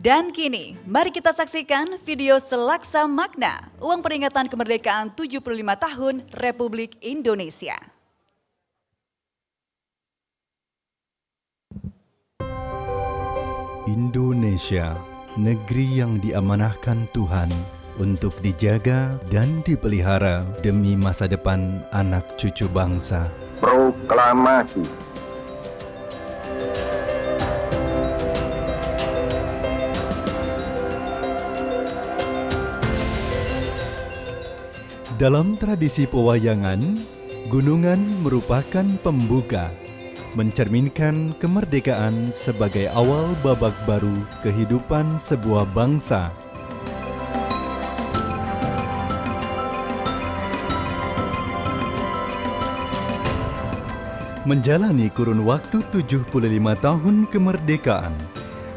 Dan kini, mari kita saksikan video selaksa makna uang peringatan kemerdekaan 75 tahun Republik Indonesia. Indonesia, negeri yang diamanahkan Tuhan untuk dijaga dan dipelihara demi masa depan anak cucu bangsa. Proklamasi. Dalam tradisi pewayangan, gunungan merupakan pembuka, mencerminkan kemerdekaan sebagai awal babak baru kehidupan sebuah bangsa. Menjalani kurun waktu 75 tahun kemerdekaan,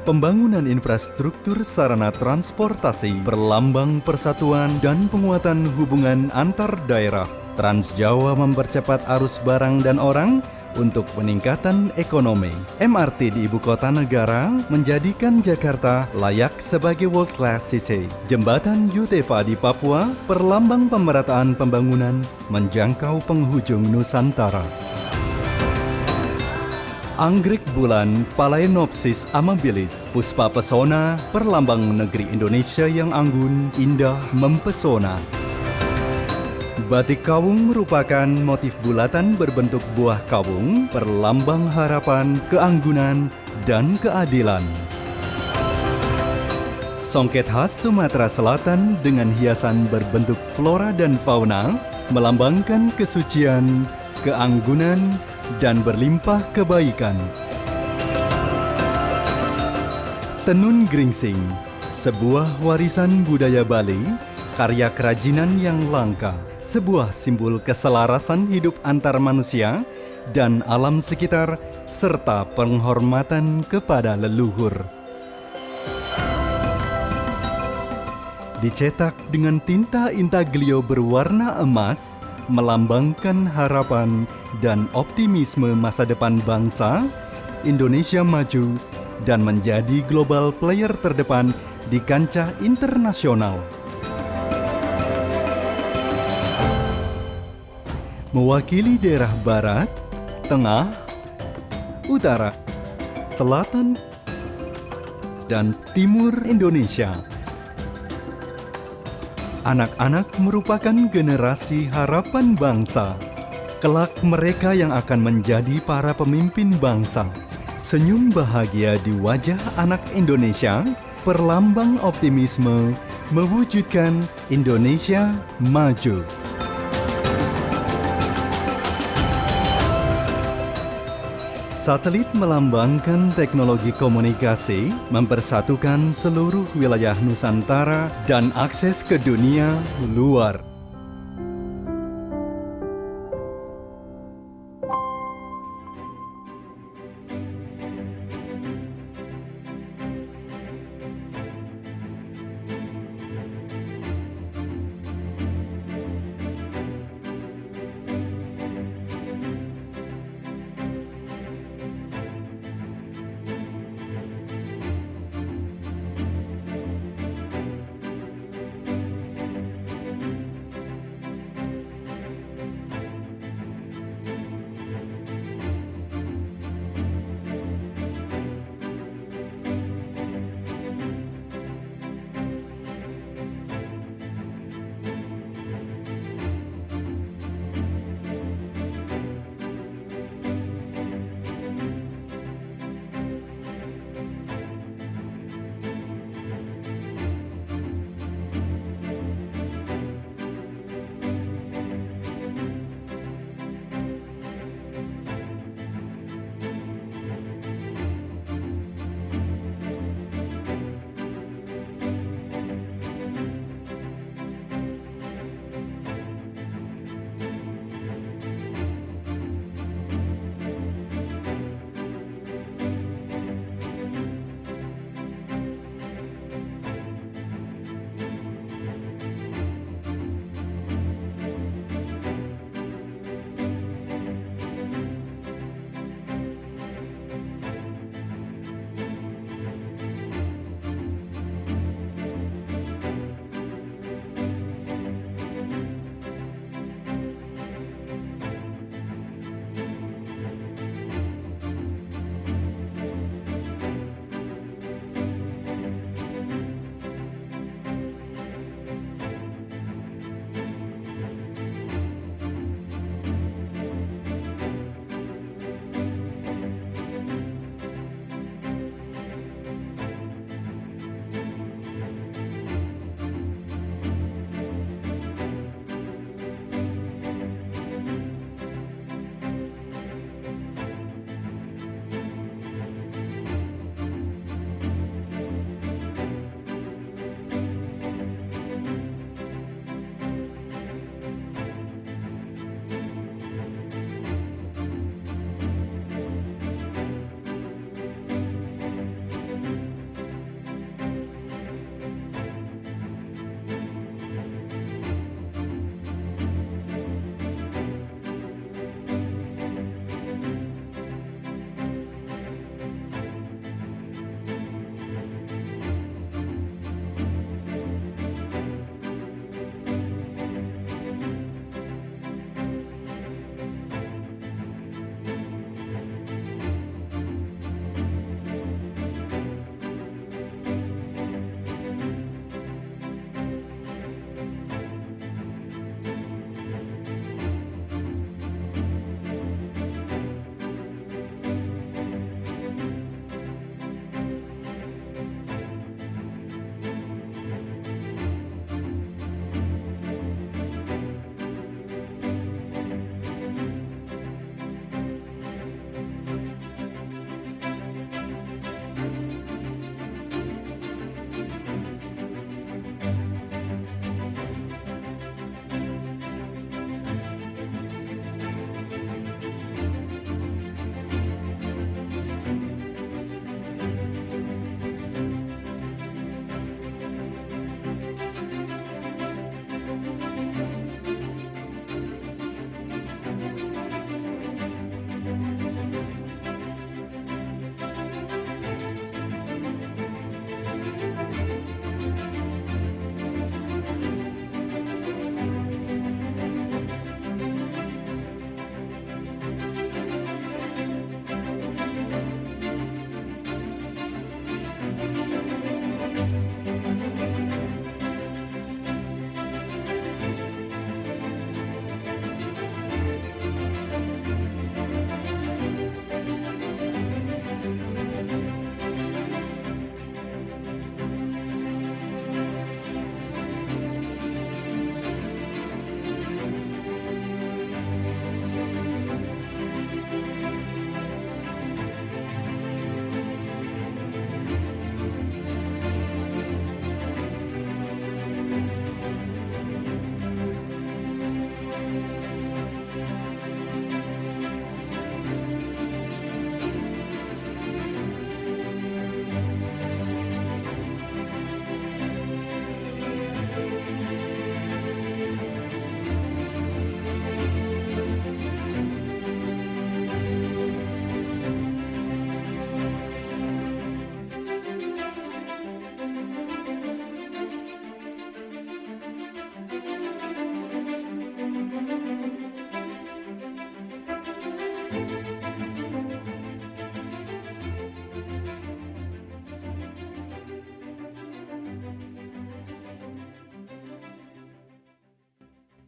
pembangunan infrastruktur sarana transportasi berlambang persatuan dan penguatan hubungan antar daerah. Trans Jawa mempercepat arus barang dan orang untuk peningkatan ekonomi. MRT di ibu kota negara menjadikan Jakarta layak sebagai world class city. Jembatan Yutefa di Papua, perlambang pemerataan pembangunan menjangkau penghujung Nusantara. Anggrek bulan Phalaenopsis amabilis, puspa pesona, perlambang negeri Indonesia yang anggun, indah, mempesona. Batik kawung merupakan motif bulatan berbentuk buah kawung, perlambang harapan, keanggunan, dan keadilan. Songket khas Sumatera Selatan dengan hiasan berbentuk flora dan fauna, melambangkan kesucian, keanggunan, dan berlimpah kebaikan. Tenun Gringsing, sebuah warisan budaya Bali, karya kerajinan yang langka, sebuah simbol keselarasan hidup antar manusia dan alam sekitar, serta penghormatan kepada leluhur. Dicetak dengan tinta intaglio berwarna emas, melambangkan harapan dan optimisme masa depan bangsa, Indonesia maju dan menjadi global player terdepan di kancah internasional. Mewakili daerah barat, tengah, utara, selatan, dan timur Indonesia. Anak-anak merupakan generasi harapan bangsa. Kelak mereka yang akan menjadi para pemimpin bangsa. Senyum bahagia di wajah anak Indonesia, perlambang optimisme, mewujudkan Indonesia maju. Satelit melambangkan teknologi komunikasi, mempersatukan seluruh wilayah Nusantara dan akses ke dunia luar.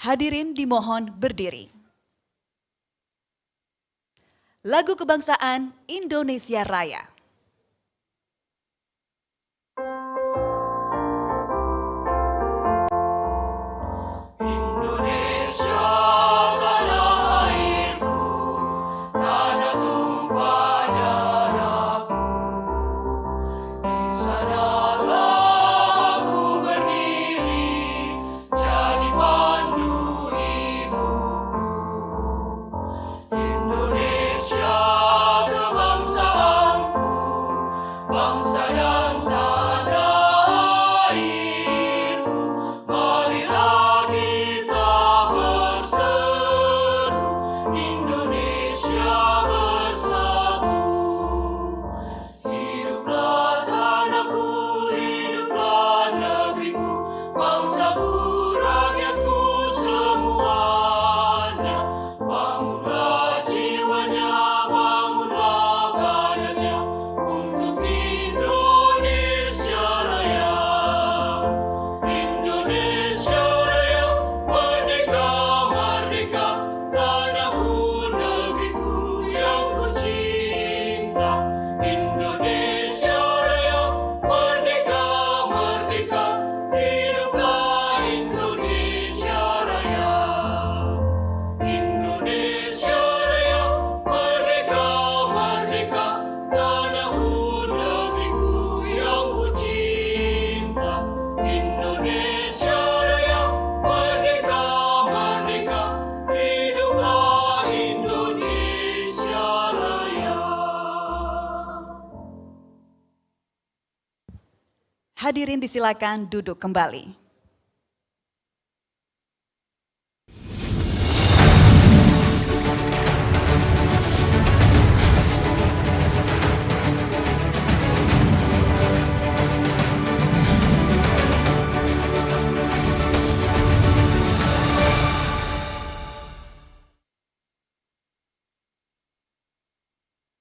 Hadirin dimohon berdiri. Lagu kebangsaan Indonesia Raya. Hadirin disilakan duduk kembali.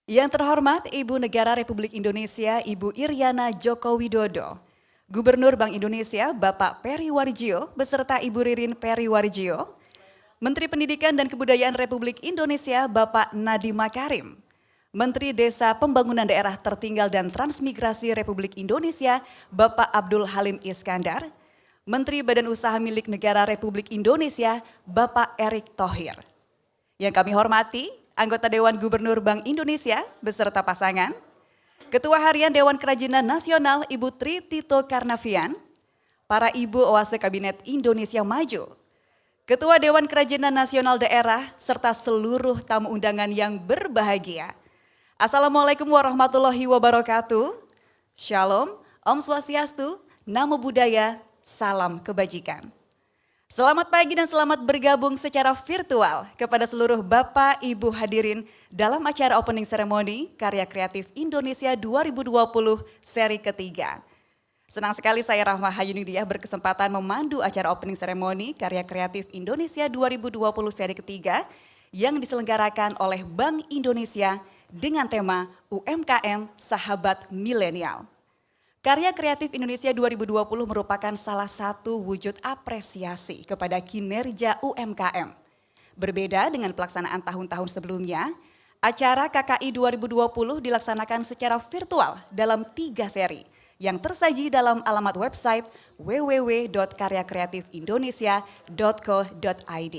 Yang terhormat Ibu Negara Republik Indonesia Ibu Iriana Joko Widodo, Gubernur Bank Indonesia Bapak Peri Warjio beserta Ibu Ririn Peri Warjio, Menteri Pendidikan dan Kebudayaan Republik Indonesia Bapak Nadiem Makarim, Menteri Desa Pembangunan Daerah Tertinggal dan Transmigrasi Republik Indonesia Bapak Abdul Halim Iskandar, Menteri Badan Usaha Milik Negara Republik Indonesia Bapak Erick Thohir. Yang kami hormati, anggota Dewan Gubernur Bank Indonesia beserta pasangan, Ketua Harian Dewan Kerajinan Nasional Ibu Tri Tito Karnavian, para Ibu Oase Kabinet Indonesia Maju, Ketua Dewan Kerajinan Nasional Daerah, serta seluruh tamu undangan yang berbahagia. Assalamualaikum warahmatullahi wabarakatuh. Shalom, Om Swastiastu, Namo Buddhaya, salam kebajikan. Selamat pagi dan selamat bergabung secara virtual kepada seluruh Bapak Ibu hadirin dalam acara opening ceremony Karya Kreatif Indonesia 2020 seri ketiga. Senang sekali saya Rahma Hayunidiah berkesempatan memandu acara opening ceremony Karya Kreatif Indonesia 2020 seri ketiga yang diselenggarakan oleh Bank Indonesia dengan tema UMKM Sahabat Milenial. Karya Kreatif Indonesia 2020 merupakan salah satu wujud apresiasi kepada kinerja UMKM. Berbeda dengan pelaksanaan tahun-tahun sebelumnya, acara KKI 2020 dilaksanakan secara virtual dalam 3 seri yang tersaji dalam alamat website www.karyakreatifindonesia.co.id.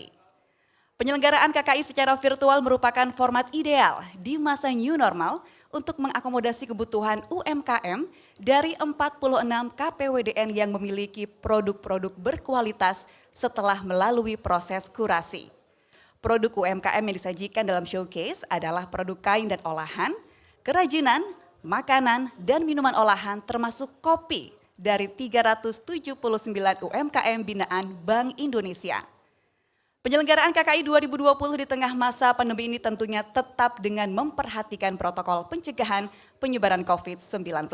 Penyelenggaraan KKI secara virtual merupakan format ideal di masa new normal untuk mengakomodasi kebutuhan UMKM dari 46 KPWDN yang memiliki produk-produk berkualitas setelah melalui proses kurasi. Produk UMKM yang disajikan dalam showcase adalah produk kain dan olahan, kerajinan, makanan, dan minuman olahan termasuk kopi dari 379 UMKM binaan Bank Indonesia. Penyelenggaraan KKI 2020 di tengah masa pandemi ini tentunya tetap dengan memperhatikan protokol pencegahan penyebaran COVID-19.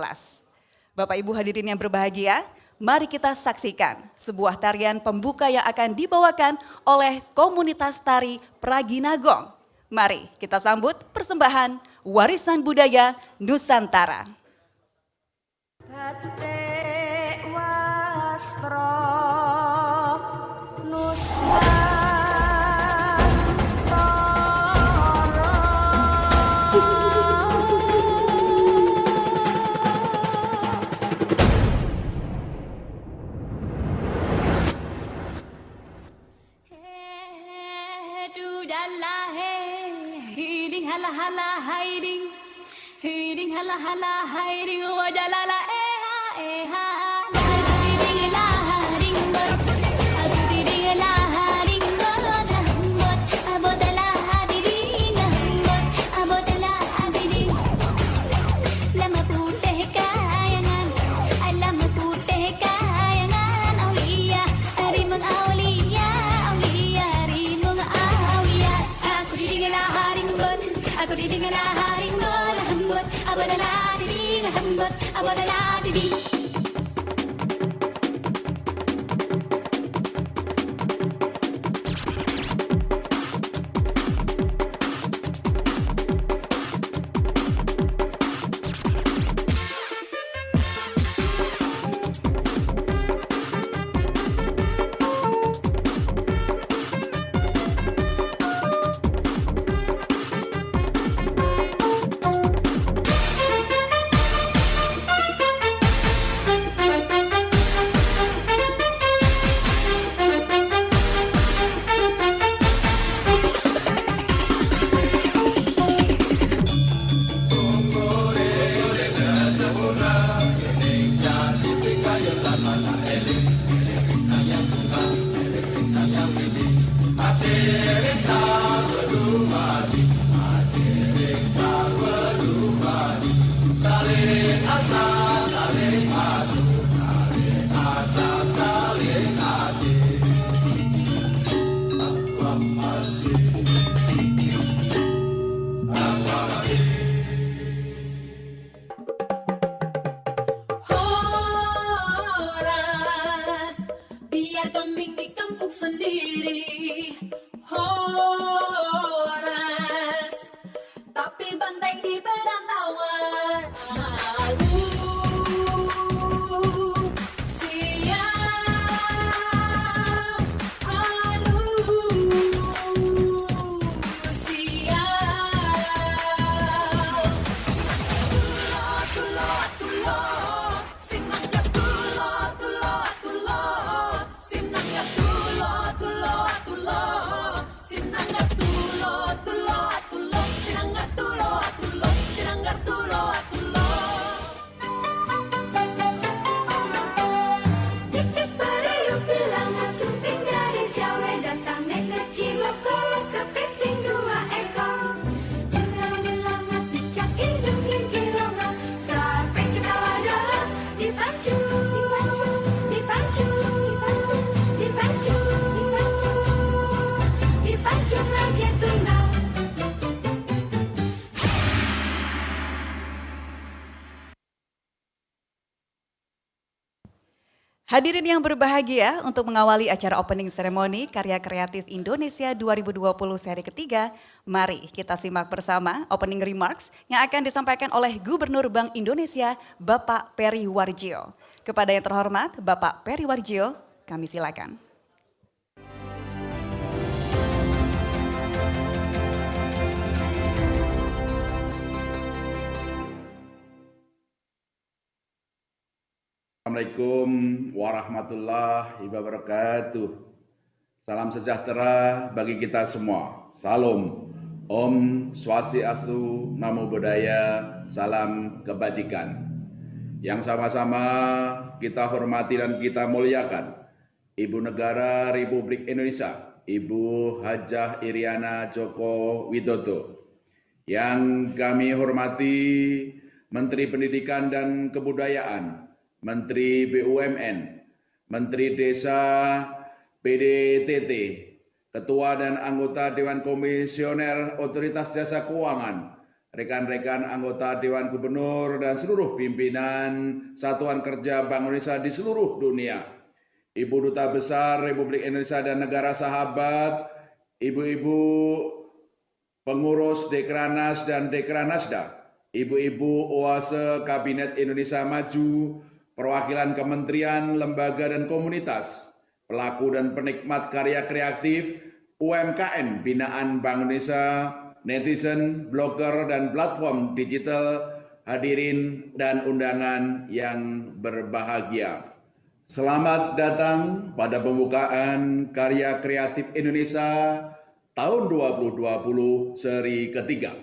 Bapak Ibu hadirin yang berbahagia, mari kita saksikan sebuah tarian pembuka yang akan dibawakan oleh komunitas tari Praginagong. Mari kita sambut persembahan warisan budaya Nusantara. Batik wastro Nusantara tu dalla hiding hala hala hiding hala hala hiding wa jalala ha hiding la hiding bot hiding la hiding bot abodala hiding bot abodala hiding lama putih kayangan lama putih kayangan aulia rimang aulia aulia rimang aulia aku didingala haringbot aku didingala haringbot hambot abadala diding hambot abadala diding. Horas, biar kambing di kampung sendiri. Horas, tapi banteng di perantauan. Hadirin yang berbahagia, untuk mengawali acara opening ceremony Karya Kreatif Indonesia 2020 seri ketiga, mari kita simak bersama opening remarks yang akan disampaikan oleh Gubernur Bank Indonesia, Bapak Peri Warjio. Kepada yang terhormat, Bapak Peri Warjio, kami silakan. Assalamualaikum warahmatullahi wabarakatuh. Salam sejahtera bagi kita semua. Salam Om Swastiastu, Namo Buddhaya, salam kebajikan. Yang sama-sama kita hormati dan kita muliakan Ibu Negara Republik Indonesia, Ibu Hajah Iriana Joko Widodo. Yang kami hormati Menteri Pendidikan dan Kebudayaan, Menteri BUMN, Menteri Desa PDTT, Ketua dan anggota Dewan Komisioner Otoritas Jasa Keuangan, rekan-rekan anggota Dewan Gubernur dan seluruh pimpinan Satuan Kerja Bank Indonesia di seluruh dunia, Ibu Duta Besar Republik Indonesia dan negara sahabat, ibu-ibu pengurus Dekranas dan Dekranasda, ibu-ibu OASE Kabinet Indonesia Maju, perwakilan kementerian, lembaga, dan komunitas, pelaku dan penikmat karya kreatif, UMKM binaan Bank Indonesia, netizen, blogger, dan platform digital, hadirin dan undangan yang berbahagia. Selamat datang pada pembukaan Karya Kreatif Indonesia tahun 2020 seri ketiga.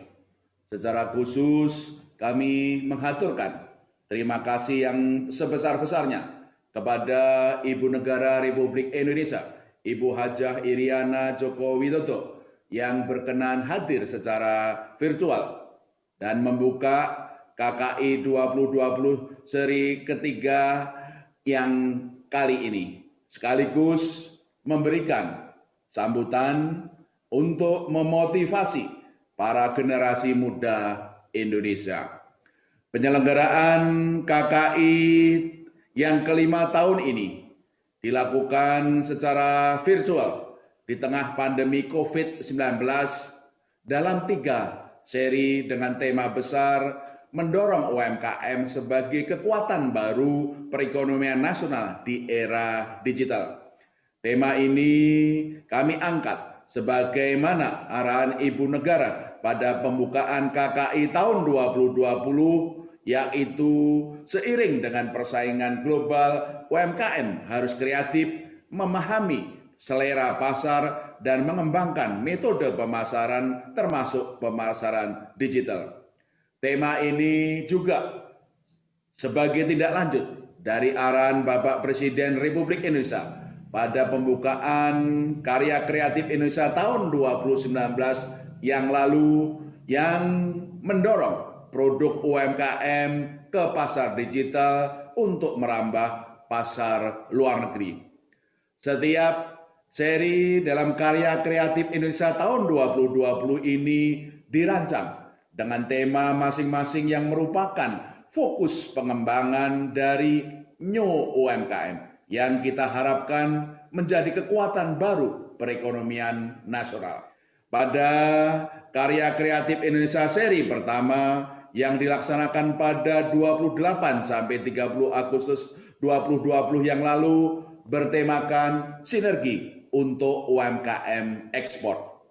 Secara khusus kami menghaturkan terima kasih yang sebesar-besarnya kepada Ibu Negara Republik Indonesia, Ibu Hajah Iriana Joko Widodo yang berkenan hadir secara virtual dan membuka KKI 2020 seri ketiga yang kali ini, sekaligus memberikan sambutan untuk memotivasi para generasi muda Indonesia. Penyelenggaraan KKI yang kelima tahun ini dilakukan secara virtual di tengah pandemi COVID-19 dalam 3 seri dengan tema besar mendorong UMKM sebagai kekuatan baru perekonomian nasional di era digital. Tema ini kami angkat sebagaimana arahan Ibu Negara pada pembukaan KKI tahun 2020, yaitu seiring dengan persaingan global, UMKM harus kreatif, memahami selera pasar, dan mengembangkan metode pemasaran termasuk pemasaran digital. Tema ini juga sebagai tindak lanjut dari arahan Bapak Presiden Republik Indonesia pada pembukaan Karya Kreatif Indonesia tahun 2019 yang lalu yang mendorong produk UMKM ke pasar digital untuk merambah pasar luar negeri. Setiap seri dalam Karya Kreatif Indonesia tahun 2020 ini dirancang dengan tema masing-masing yang merupakan fokus pengembangan dari New UMKM yang kita harapkan menjadi kekuatan baru perekonomian nasional. Pada Karya Kreatif Indonesia seri pertama yang dilaksanakan pada 28 sampai 30 Agustus 2020 yang lalu bertemakan sinergi untuk UMKM ekspor.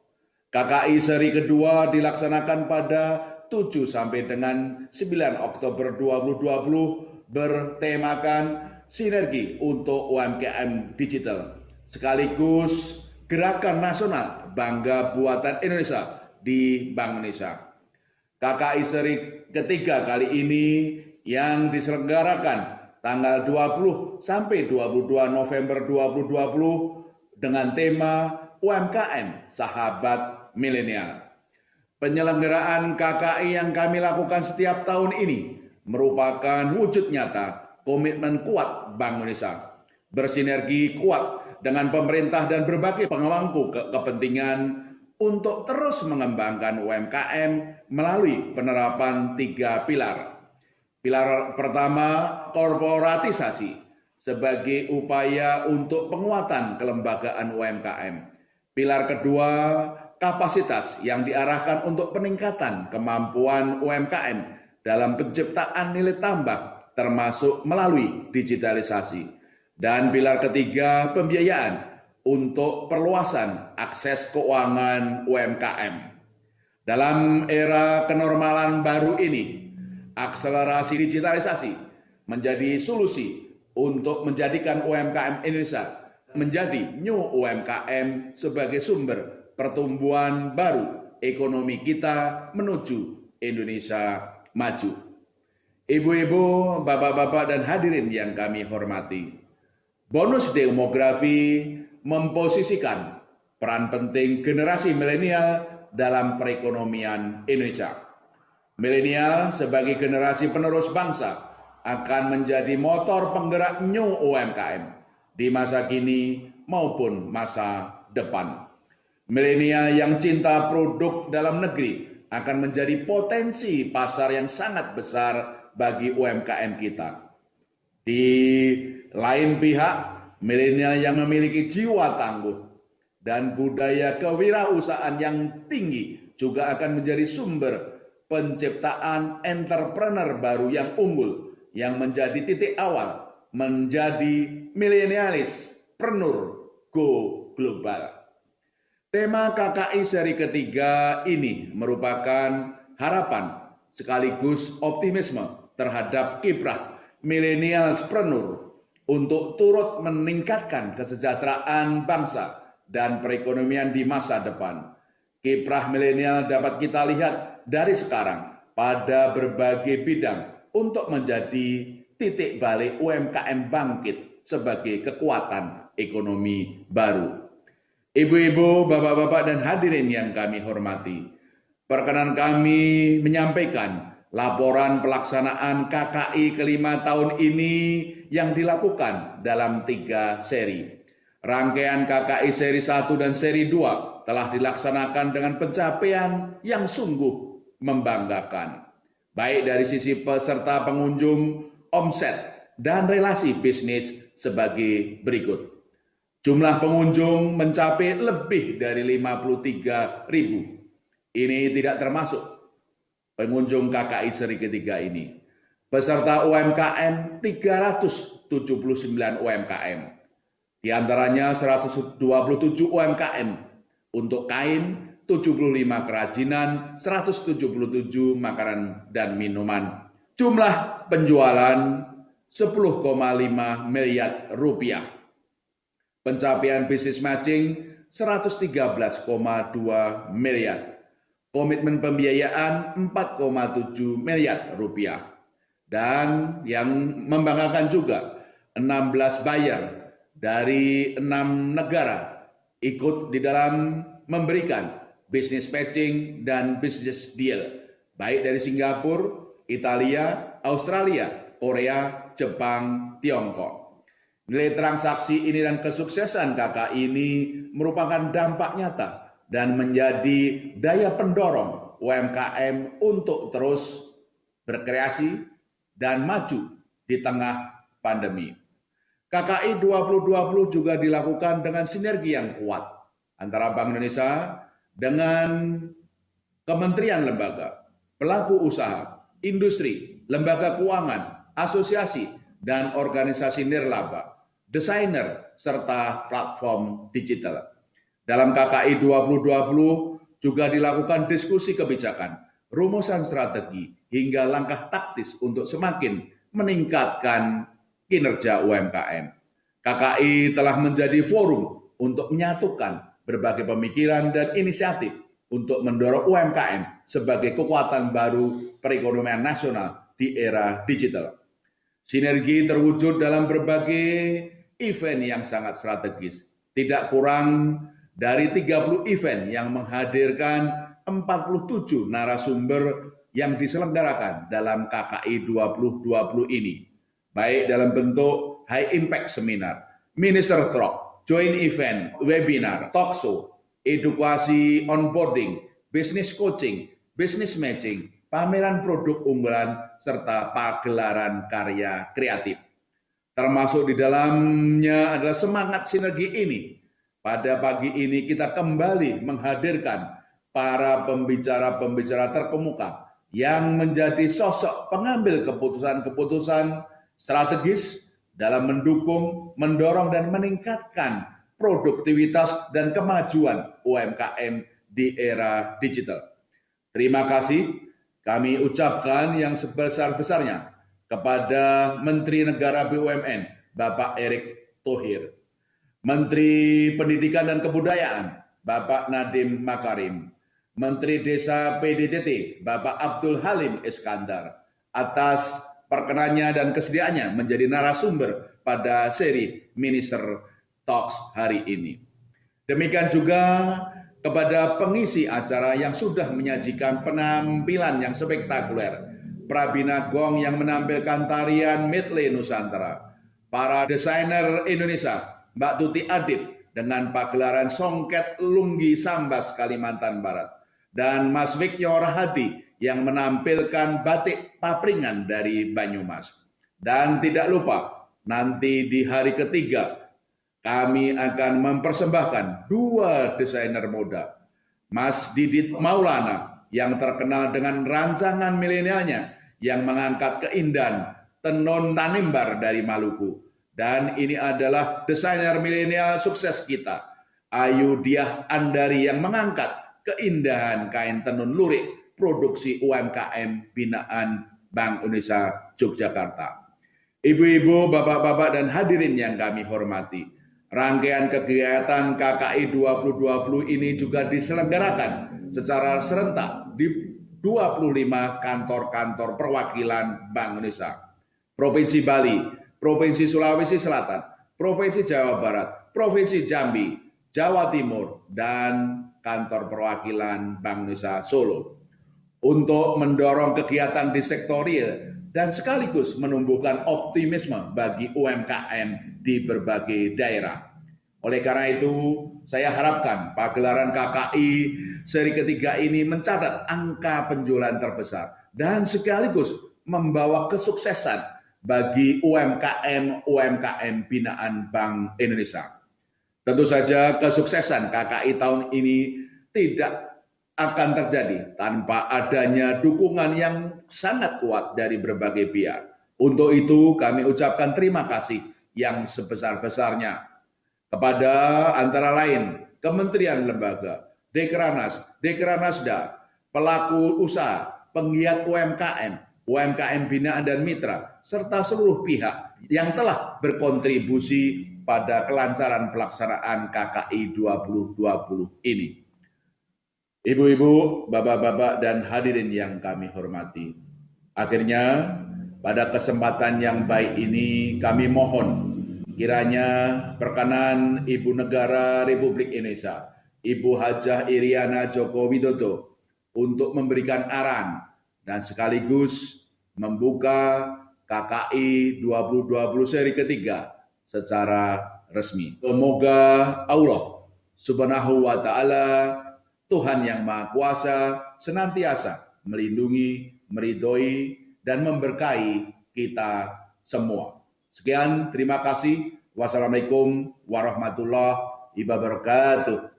KKI seri kedua dilaksanakan pada 7 sampai dengan 9 Oktober 2020 bertemakan sinergi untuk UMKM digital, sekaligus Gerakan Nasional Bangga Buatan Indonesia di Bank Indonesia. KKI seri ketiga kali ini yang diselenggarakan tanggal 20 sampai 22 November 2020 dengan tema UMKM Sahabat Milenial. Penyelenggaraan KKI yang kami lakukan setiap tahun ini merupakan wujud nyata komitmen kuat Bank Indonesia, bersinergi kuat dengan pemerintah dan berbagai pemangku kepentingan untuk terus mengembangkan UMKM melalui penerapan 3 pilar. Pilar pertama, korporatisasi sebagai upaya untuk penguatan kelembagaan UMKM. Pilar kedua, kapasitas yang diarahkan untuk peningkatan kemampuan UMKM dalam penciptaan nilai tambah termasuk melalui digitalisasi. Dan pilar ketiga, pembiayaan untuk perluasan akses keuangan UMKM. Dalam era kenormalan baru ini, akselerasi digitalisasi menjadi solusi untuk menjadikan UMKM Indonesia menjadi New UMKM sebagai sumber pertumbuhan baru ekonomi kita menuju Indonesia maju. Ibu-ibu, bapak-bapak, dan hadirin yang kami hormati, bonus demografi memposisikan peran penting generasi milenial dalam perekonomian Indonesia. Milenial sebagai generasi penerus bangsa akan menjadi motor penggerak New UMKM di masa kini maupun masa depan. Milenial yang cinta produk dalam negeri akan menjadi potensi pasar yang sangat besar bagi UMKM kita. Di lain pihak, milenial yang memiliki jiwa tangguh dan budaya kewirausahaan yang tinggi juga akan menjadi sumber penciptaan entrepreneur baru yang unggul, yang menjadi titik awal menjadi milenialis preneur go global. Tema KKI seri ketiga ini merupakan harapan sekaligus optimisme terhadap kiprah milenialspreneur untuk turut meningkatkan kesejahteraan bangsa dan perekonomian di masa depan. Kiprah milenial dapat kita lihat dari sekarang pada berbagai bidang untuk menjadi titik balik UMKM bangkit sebagai kekuatan ekonomi baru. Ibu-ibu, bapak-bapak, dan hadirin yang kami hormati, perkenan kami menyampaikan laporan pelaksanaan KKI kelima tahun ini yang dilakukan dalam 3 seri. Rangkaian KKI seri 1 dan seri 2 telah dilaksanakan dengan pencapaian yang sungguh membanggakan, baik dari sisi peserta pengunjung, omset, dan relasi bisnis sebagai berikut. Jumlah pengunjung mencapai lebih dari 53.000. Ini tidak termasuk pengunjung KKI seri ketiga ini. Peserta UMKM 379 UMKM. Di antaranya 127 UMKM untuk kain, 75 kerajinan, 177 makanan dan minuman. Jumlah penjualan 10,5 miliar rupiah. Pencapaian bisnis matching 113,2 miliar. Komitmen pembiayaan 4,7 miliar rupiah. Dan yang membanggakan juga 16 buyer dari 6 negara ikut di dalam memberikan business matching dan business deal, baik dari Singapura, Italia, Australia, Korea, Jepang, Tiongkok. Nilai transaksi ini dan kesuksesan KKI ini merupakan dampak nyata dan menjadi daya pendorong UMKM untuk terus berkreasi dan maju di tengah pandemi. KKI 2020 juga dilakukan dengan sinergi yang kuat antara Bank Indonesia dengan kementerian lembaga, pelaku usaha, industri, lembaga keuangan, asosiasi, dan organisasi nirlaba, desainer, serta platform digital. Dalam KKI 2020 juga dilakukan diskusi kebijakan, rumusan strategi, hingga langkah taktis untuk semakin meningkatkan kinerja UMKM. KKI telah menjadi forum untuk menyatukan berbagai pemikiran dan inisiatif untuk mendorong UMKM sebagai kekuatan baru perekonomian nasional di era digital. Sinergi terwujud dalam berbagai event yang sangat strategis. Tidak kurang dari 30 event yang menghadirkan 47 narasumber yang diselenggarakan dalam KKI 2020 ini, baik dalam bentuk high impact seminar, minister talk, joint event, webinar, talk show, edukasi onboarding, business coaching, business matching, pameran produk unggulan, serta pagelaran karya kreatif. Termasuk di dalamnya adalah semangat sinergi ini. Pada pagi ini kita kembali menghadirkan para pembicara-pembicara terkemuka yang menjadi sosok pengambil keputusan-keputusan strategis dalam mendukung, mendorong, dan meningkatkan produktivitas dan kemajuan UMKM di era digital. Terima kasih kami ucapkan yang sebesar-besarnya kepada Menteri Negara BUMN, Bapak Erick Thohir, Menteri Pendidikan dan Kebudayaan, Bapak Nadiem Makarim, Menteri Desa PDTT, Bapak Abdul Halim Iskandar, atas perkenannya dan kesediaannya menjadi narasumber pada seri Minister Talks hari ini. Demikian juga kepada pengisi acara yang sudah menyajikan penampilan yang spektakuler, Prabina Gong yang menampilkan tarian medley Nusantara, para desainer Indonesia, Mbak Tuti Adib dengan pagelaran songket Lunggi Sambas Kalimantan Barat, dan Mas Vikyor Hadi yang menampilkan batik papringan dari Banyumas. Dan tidak lupa, nanti di hari ketiga kami akan mempersembahkan 2 desainer muda, Mas Didit Maulana yang terkenal dengan rancangan milenialnya yang mengangkat keindahan tenun Tanimbar dari Maluku. Dan ini adalah desainer milenial sukses kita, Ayu Diah Andari yang mengangkat keindahan kain tenun lurik produksi UMKM binaan Bank Indonesia Yogyakarta. Ibu-ibu, bapak-bapak, dan hadirin yang kami hormati, Rangkaian kegiatan KKI 2020 ini juga diselenggarakan secara serentak di 25 kantor-kantor perwakilan Bank Indonesia. Provinsi Bali, Provinsi Sulawesi Selatan, Provinsi Jawa Barat, Provinsi Jambi, Jawa Timur, dan kantor perwakilan Bank Indonesia Solo. Untuk mendorong kegiatan di sektor real dan sekaligus menumbuhkan optimisme bagi UMKM di berbagai daerah. Oleh karena itu, saya harapkan pagelaran KKI seri ketiga ini mencatat angka penjualan terbesar dan sekaligus membawa kesuksesan bagi UMKM binaan Bank Indonesia. Tentu saja kesuksesan KKI tahun ini tidak akan terjadi tanpa adanya dukungan yang sangat kuat dari berbagai pihak. Untuk itu kami ucapkan terima kasih yang sebesar-besarnya kepada antara lain Kementerian Lembaga, Dekranas, Dekranasda, pelaku usaha, penggiat UMKM binaan dan mitra, serta seluruh pihak yang telah berkontribusi pada kelancaran pelaksanaan KKI 2020 ini. Ibu-ibu, bapak-bapak, dan hadirin yang kami hormati. Akhirnya, pada kesempatan yang baik ini kami mohon kiranya berkenan Ibu Negara Republik Indonesia, Ibu Hajah Iriana Joko Widodo untuk memberikan arahan dan sekaligus membuka KKI 2020 seri ketiga secara resmi. Semoga Allah Subhanahu wa Ta'ala, Tuhan yang Maha Kuasa, senantiasa melindungi, meridhoi, dan memberkahi kita semua. Sekian, terima kasih. Wassalamualaikum warahmatullahi wabarakatuh.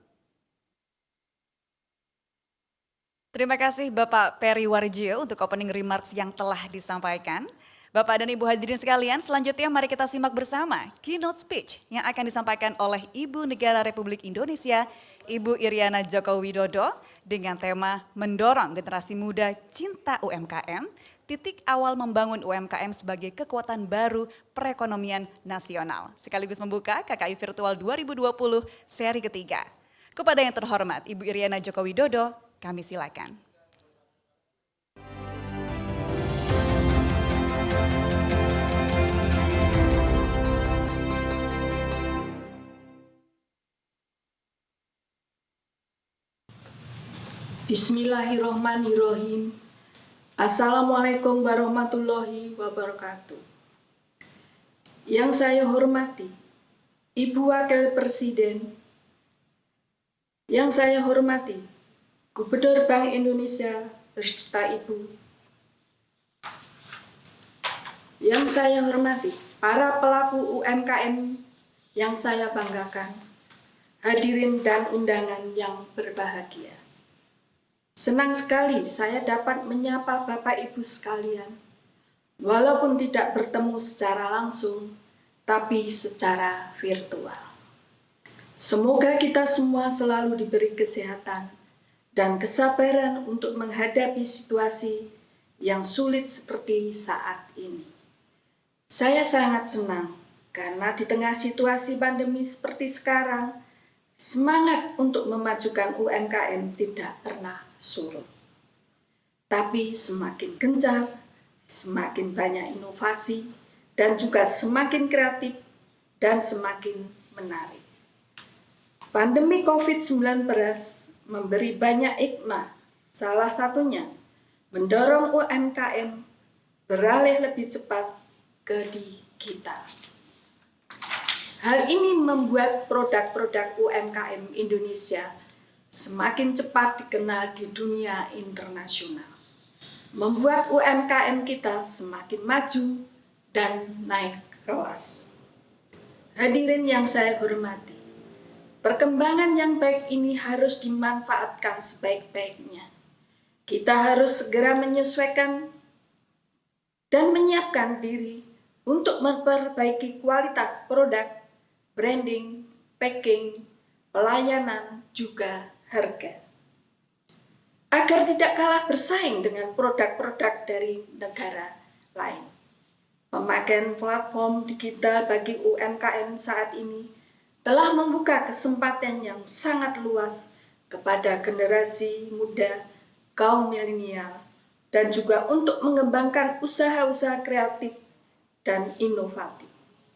Terima kasih Bapak Peri Warjio untuk opening remarks yang telah disampaikan. Bapak dan Ibu hadirin sekalian, selanjutnya mari kita simak bersama keynote speech yang akan disampaikan oleh Ibu Negara Republik Indonesia, Ibu Iriana Joko Widodo dengan tema mendorong generasi muda cinta UMKM, titik awal membangun UMKM sebagai kekuatan baru perekonomian nasional. Sekaligus membuka KKI Virtual 2020 seri ketiga. Kepada yang terhormat Ibu Iriana Joko Widodo, kami silakan. Bismillahirrahmanirrahim. Assalamualaikum warahmatullahi wabarakatuh. Yang saya hormati Ibu Wakil Presiden, yang saya hormati Gubernur Bank Indonesia beserta Ibu, yang saya hormati para pelaku UMKM yang saya banggakan, hadirin dan undangan yang berbahagia. Senang sekali saya dapat menyapa Bapak Ibu sekalian, walaupun tidak bertemu secara langsung, tapi secara virtual. Semoga kita semua selalu diberi kesehatan dan kesabaran untuk menghadapi situasi yang sulit seperti saat ini. Saya sangat senang karena di tengah situasi pandemi seperti sekarang, semangat untuk memajukan UMKM tidak pernah surut. Tapi semakin gencar, semakin banyak inovasi, dan juga semakin kreatif dan semakin menarik. Pandemi COVID-19 memberi banyak hikmah, salah satunya mendorong UMKM beralih lebih cepat ke digital. Hal ini membuat produk-produk UMKM Indonesia semakin cepat dikenal di dunia internasional, membuat UMKM kita semakin maju dan naik kelas. Hadirin yang saya hormati, perkembangan yang baik ini harus dimanfaatkan sebaik-baiknya. Kita harus segera menyesuaikan dan menyiapkan diri untuk memperbaiki kualitas produk, branding, packing, pelayanan, juga harga, agar tidak kalah bersaing dengan produk-produk dari negara lain. Pemakaian platform digital bagi UMKM saat ini telah membuka kesempatan yang sangat luas kepada generasi muda, kaum milenial, dan juga untuk mengembangkan usaha-usaha kreatif dan inovatif,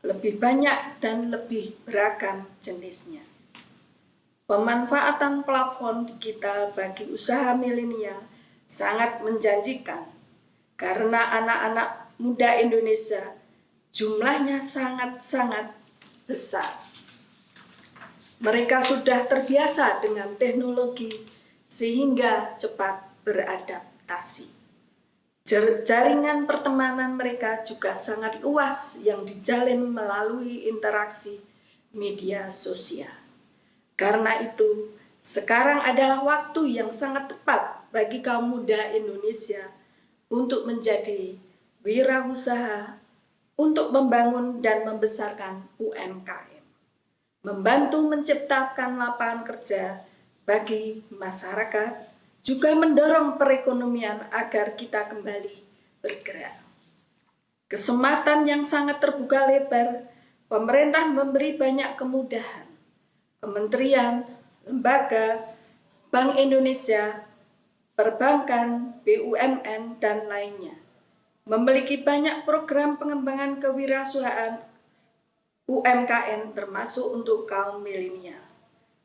lebih banyak dan lebih beragam jenisnya. Pemanfaatan platform digital bagi usaha milenial sangat menjanjikan karena anak-anak muda Indonesia jumlahnya sangat-sangat besar. Mereka sudah terbiasa dengan teknologi sehingga cepat beradaptasi. Jaringan pertemanan mereka juga sangat luas yang dijalin melalui interaksi media sosial. Karena itu, sekarang adalah waktu yang sangat tepat bagi kaum muda Indonesia untuk menjadi wirausaha, untuk membangun dan membesarkan UMKM. Membantu menciptakan lapangan kerja bagi masyarakat, juga mendorong perekonomian agar kita kembali bergerak. Kesempatan yang sangat terbuka lebar, pemerintah memberi banyak kemudahan. Kementerian, lembaga, Bank Indonesia, perbankan, BUMN, dan lainnya memiliki banyak program pengembangan kewirausahaan UMKM termasuk untuk kaum milenial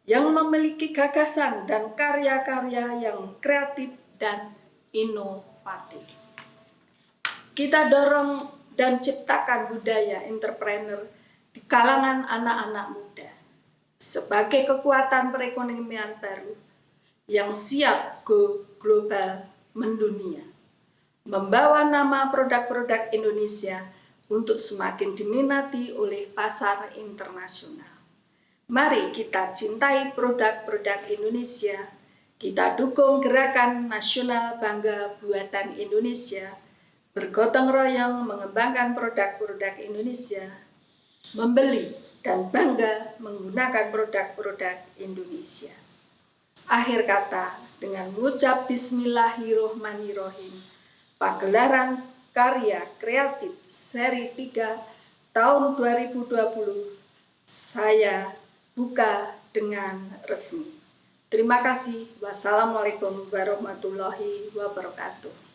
yang memiliki gagasan dan karya-karya yang kreatif dan inovatif. Kita dorong dan ciptakan budaya entrepreneur di kalangan anak-anak muda sebagai kekuatan perekonomian baru yang siap go global mendunia, membawa nama produk-produk Indonesia untuk semakin diminati oleh pasar internasional. Mari kita cintai produk-produk Indonesia, kita dukung gerakan nasional bangga buatan Indonesia, bergotong royong mengembangkan produk-produk Indonesia, membeli dan bangga menggunakan produk-produk Indonesia. Akhir kata, dengan mengucap Bismillahirrohmanirrohim, pagelaran karya kreatif seri 3 tahun 2020 saya buka dengan resmi. Terima kasih. Wassalamualaikum warahmatullahi wabarakatuh.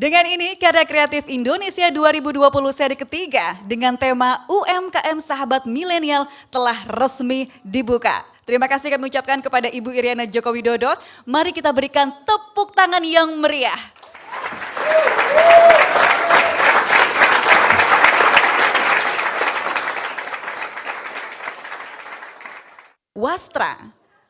Dengan ini, Karya Kreatif Indonesia 2020 seri ketiga dengan tema UMKM Sahabat Milenial telah resmi dibuka. Terima kasih kami ucapkan kepada Ibu Iriana Joko Widodo. Mari kita berikan tepuk tangan yang meriah. Wastra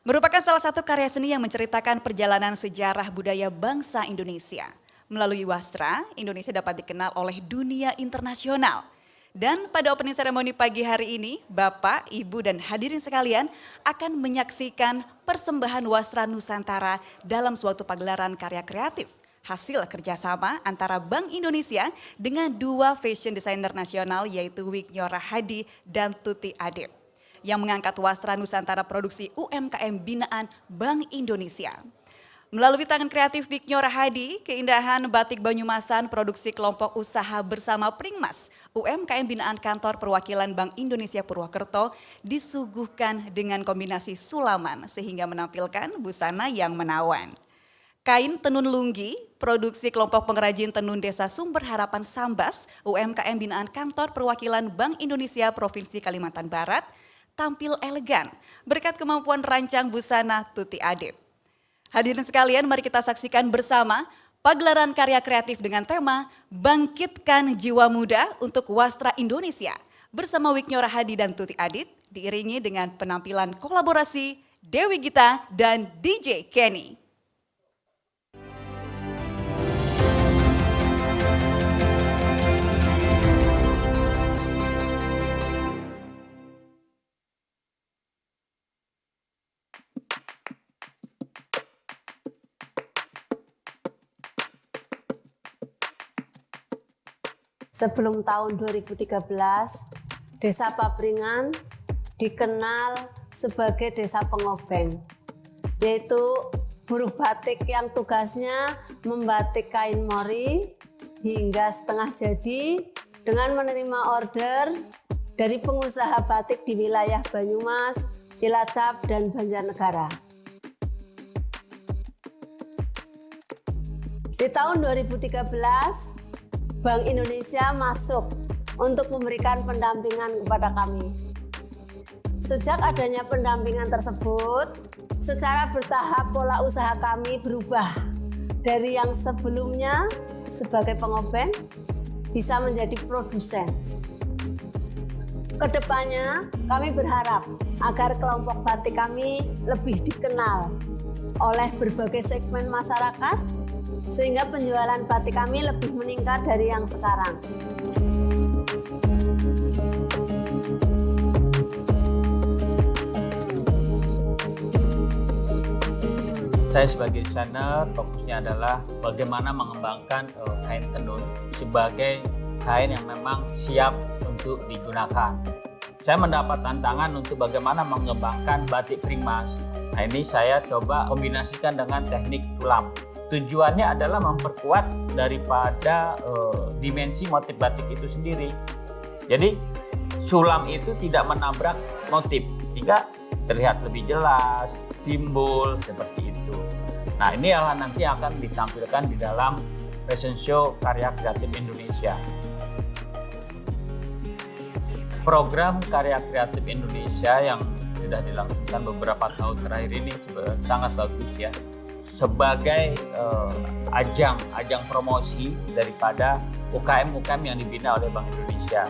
merupakan salah satu karya seni yang menceritakan perjalanan sejarah budaya bangsa Indonesia. Melalui Wastra, Indonesia dapat dikenal oleh dunia internasional. Dan pada opening ceremony pagi hari ini, Bapak, Ibu, dan hadirin sekalian akan menyaksikan persembahan Wastra Nusantara dalam suatu pagelaran karya kreatif. Hasil kerjasama antara Bank Indonesia dengan dua fashion designer nasional yaitu Wignyora Hadi dan Tuti Adib, yang mengangkat Wastra Nusantara produksi UMKM binaan Bank Indonesia. Melalui tangan kreatif Wignyora Hadi, keindahan batik Banyumasan produksi kelompok usaha bersama Pringmas, UMKM binaan kantor perwakilan Bank Indonesia Purwokerto disuguhkan dengan kombinasi sulaman sehingga menampilkan busana yang menawan. Kain tenun lunggi, produksi kelompok pengrajin tenun Desa Sumber Harapan Sambas, UMKM binaan kantor perwakilan Bank Indonesia Provinsi Kalimantan Barat, tampil elegan berkat kemampuan rancang busana Tuti Adib. Hadirin sekalian, mari kita saksikan bersama pagelaran karya kreatif dengan tema Bangkitkan Jiwa Muda untuk Wastra Indonesia bersama Wiknyo Rahadi dan Tuti Adit, diiringi dengan penampilan kolaborasi Dewi Gita dan DJ Kenny. Sebelum tahun 2013, Desa Papringan dikenal sebagai Desa Pengobeng, yaitu buruh batik yang tugasnya membatik kain mori hingga setengah jadi dengan menerima order dari pengusaha batik di wilayah Banyumas, Cilacap, dan Banjarnegara. Di tahun 2013, Bank Indonesia masuk untuk memberikan pendampingan kepada kami. Sejak adanya pendampingan tersebut, secara bertahap pola usaha kami berubah dari yang sebelumnya sebagai pengobeng bisa menjadi produsen. Kedepannya kami berharap agar kelompok batik kami lebih dikenal oleh berbagai segmen masyarakat, sehingga penjualan batik kami lebih meningkat dari yang sekarang. Saya sebagai desainer fokusnya adalah bagaimana mengembangkan kain tenun sebagai kain yang memang siap untuk digunakan. Saya mendapat tantangan untuk bagaimana mengembangkan batik pringmas. Nah, ini saya coba kombinasikan dengan teknik tulam. Tujuannya adalah memperkuat daripada dimensi motif batik itu sendiri. Jadi sulam itu tidak menabrak motif, sehingga terlihat lebih jelas, timbul seperti itu. Nah, ini adalah nanti akan ditampilkan di dalam fashion show Karya Kreatif Indonesia. Program Karya Kreatif Indonesia yang sudah dilangsungkan beberapa tahun terakhir ini sangat bagus ya. Sebagai ajang promosi daripada UKM-UKM yang dibina oleh Bank Indonesia.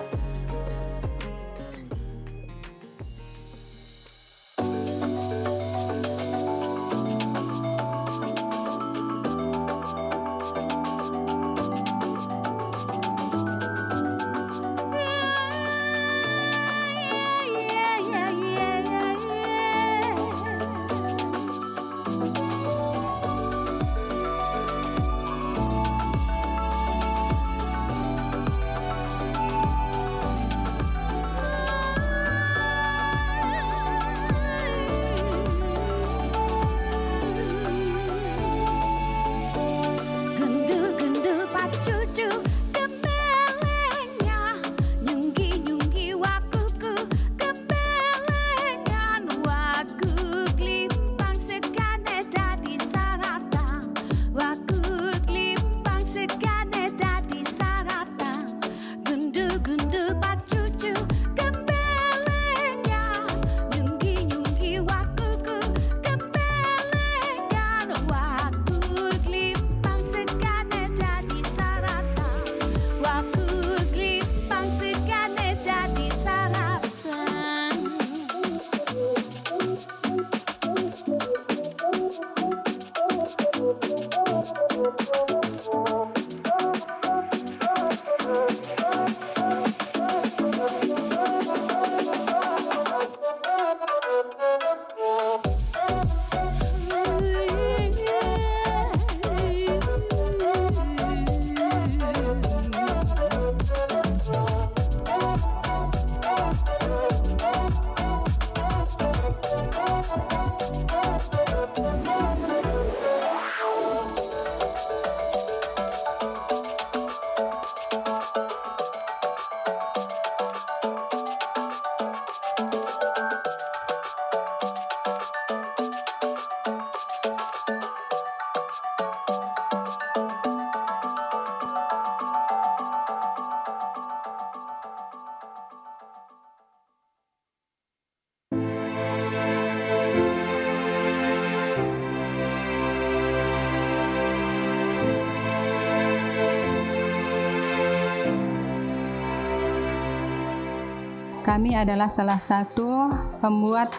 Kami adalah salah satu pembuat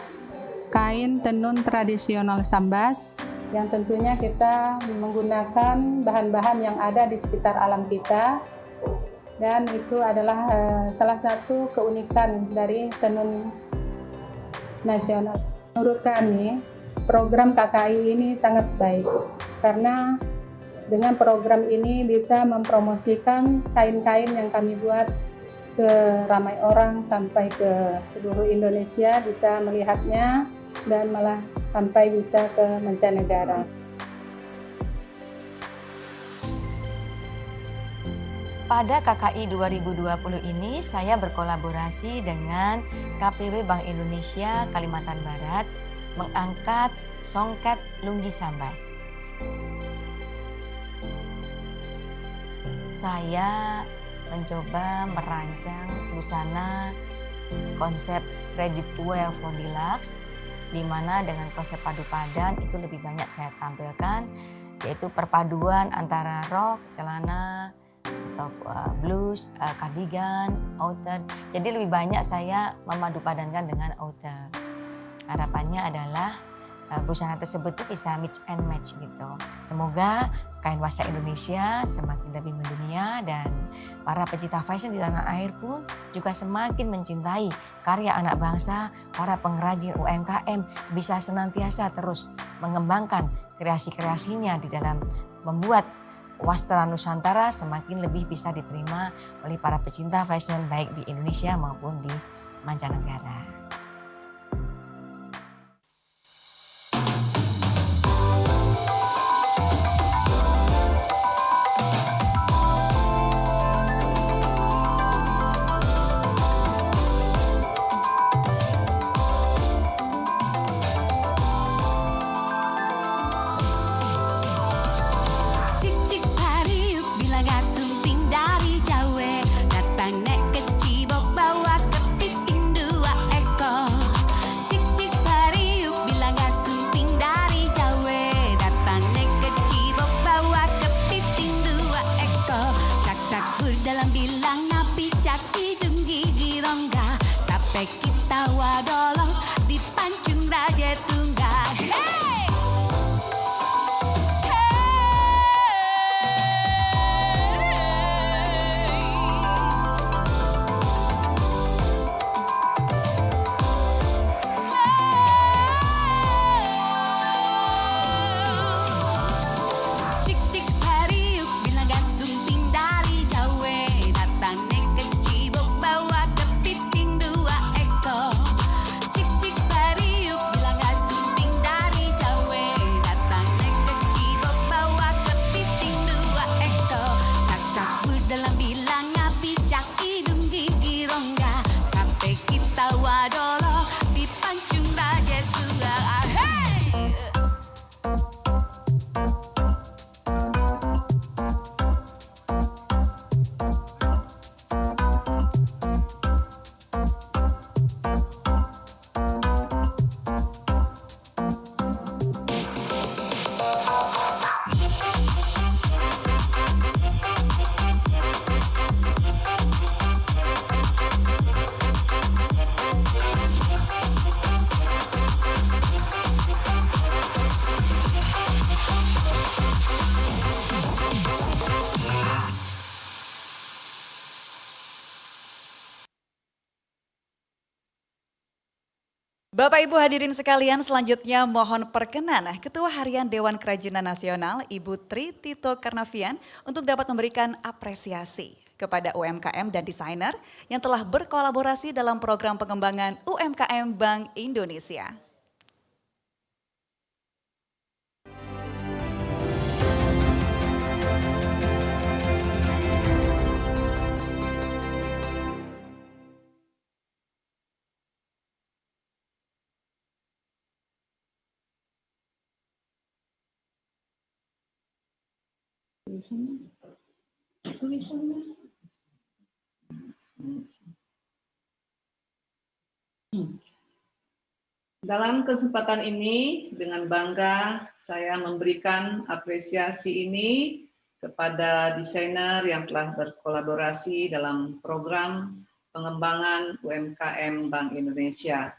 kain tenun tradisional Sambas yang tentunya kita menggunakan bahan-bahan yang ada di sekitar alam kita, dan itu adalah salah satu keunikan dari tenun nasional. Menurut kami, program KKI ini sangat baik karena dengan program ini bisa mempromosikan kain-kain yang kami buat ke ramai orang, sampai ke seluruh Indonesia bisa melihatnya dan malah sampai bisa ke mancanegara. Pada KKI 2020 ini saya berkolaborasi dengan KPW Bank Indonesia Kalimantan Barat mengangkat songket Lunggi Sambas. Saya mencoba merancang busana konsep ready to wear for deluxe, di mana dengan konsep padu padan itu lebih banyak saya tampilkan, yaitu perpaduan antara rok, celana, atau blus, cardigan, outer. Jadi lebih banyak saya memadu padankan dengan outer. Harapannya adalah busana tersebut itu bisa mix and match gitu. Semoga kain wasak Indonesia semakin lebih mendunia dan para pecinta fashion di tanah air pun juga semakin mencintai karya anak bangsa. Para pengrajin UMKM bisa senantiasa terus mengembangkan kreasi-kreasinya di dalam membuat wastra Nusantara semakin lebih bisa diterima oleh para pecinta fashion baik di Indonesia maupun di mancanegara. Dalam bilang napi cak hidung gigi rongga sampai kita wadolong di pancung raja tunggal. Hey! Bapak Ibu hadirin sekalian, selanjutnya mohon perkenan Ketua Harian Dewan Kerajinan Nasional Ibu Tri Tito Karnavian untuk dapat memberikan apresiasi kepada UMKM dan desainer yang telah berkolaborasi dalam program pengembangan UMKM Bank Indonesia. Dalam kesempatan ini, dengan bangga saya memberikan apresiasi ini kepada desainer yang telah berkolaborasi dalam program Pengembangan UMKM Bank Indonesia,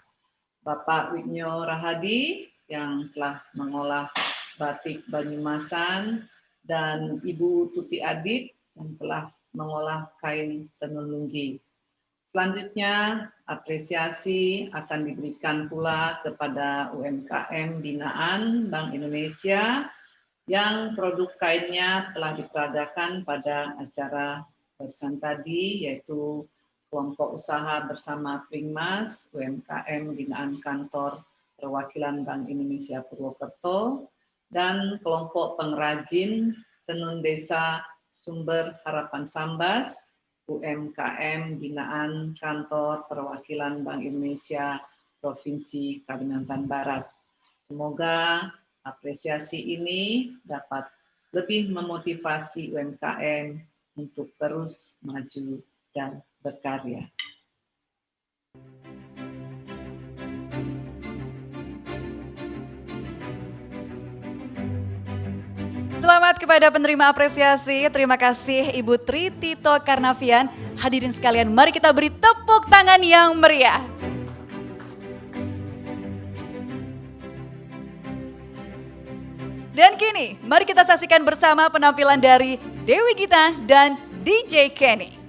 Bapak Widnyo Rahadi yang telah mengolah batik Banyumasan, dan Ibu Tuti Adit yang telah mengolah kain tenun lunggi. Selanjutnya, apresiasi akan diberikan pula kepada UMKM binaan Bank Indonesia yang produk kainnya telah diperagakan pada acara barusan tadi, yaitu kelompok usaha bersama Pringmas, UMKM binaan kantor perwakilan Bank Indonesia Purwokerto, dan kelompok pengrajin tenun desa Sumber Harapan Sambas, UMKM binaan kantor perwakilan Bank Indonesia Provinsi Kalimantan Barat. Semoga apresiasi ini dapat lebih memotivasi UMKM untuk terus maju dan berkarya. Selamat kepada penerima apresiasi. Terima kasih Ibu Tri Tito Karnavian. Hadirin sekalian, mari kita beri tepuk tangan yang meriah. Dan kini, mari kita saksikan bersama penampilan dari Dewi Gita dan DJ Kenny.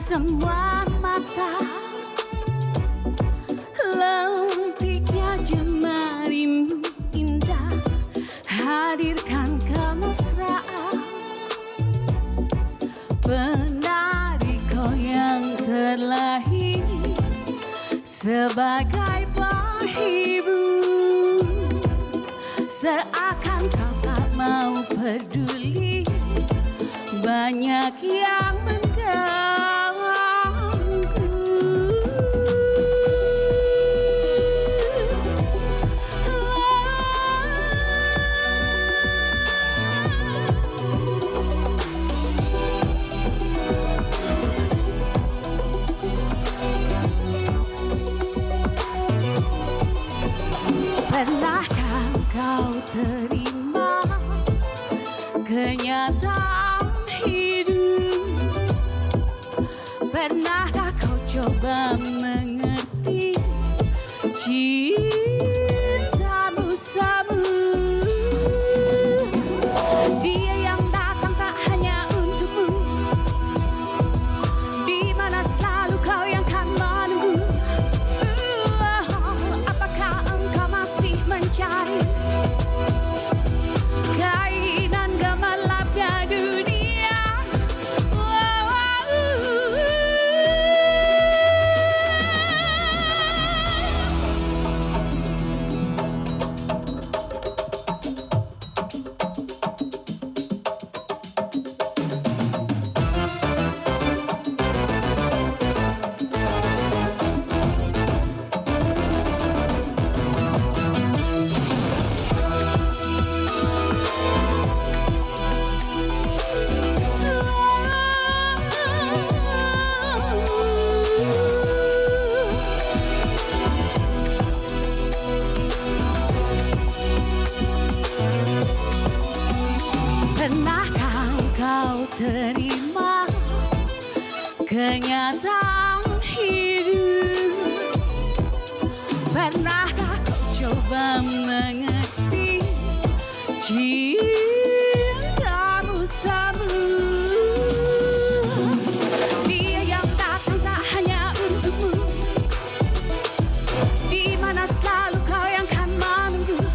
Semua mata, lentiknya jemarimu indah, hadirkan kemesraan. Penari kau yang terlahir sebagai penghibur, seakan kau tak mau peduli, banyak yang mengganggu. Pernahkah kau terima kenyataan hidup? Pernahkah kau coba mengerti cintamu samu? Dia yang datang tak hanya untukmu, di mana selalu kau yang kan menunggu. Apakah engkau masih mencari kainan gemerlapnya dunia? Pernahkah kau terima kenyataan hidup? Pernahkah kau coba mengerti cintamu samu? Dia yang datang tak hanya untukmu, di mana selalu kau yang kan menunggu.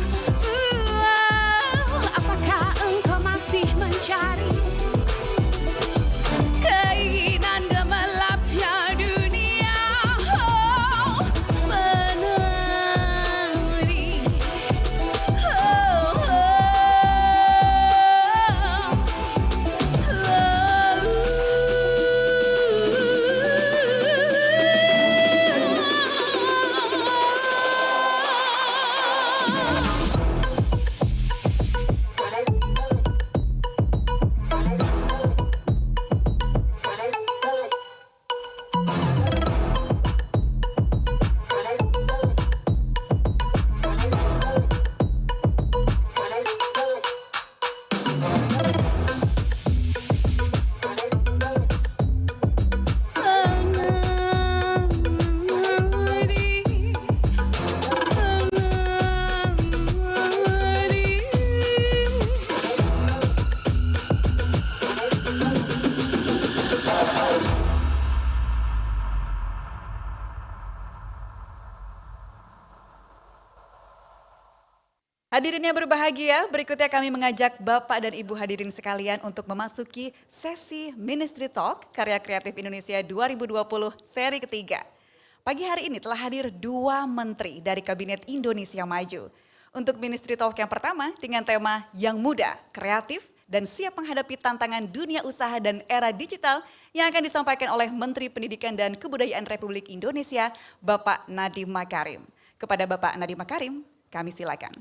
Hadirin yang berbahagia, berikutnya kami mengajak Bapak dan Ibu hadirin sekalian untuk memasuki sesi Ministry Talk Karya Kreatif Indonesia 2020 seri ketiga. Pagi hari ini telah hadir 2 menteri dari Kabinet Indonesia Maju. Untuk Ministry Talk yang pertama dengan tema Yang Muda, Kreatif, dan Siap Menghadapi Tantangan Dunia Usaha dan Era Digital yang akan disampaikan oleh Menteri Pendidikan dan Kebudayaan Republik Indonesia, Bapak Nadiem Makarim. Kepada Bapak Nadiem Makarim, kami silakan.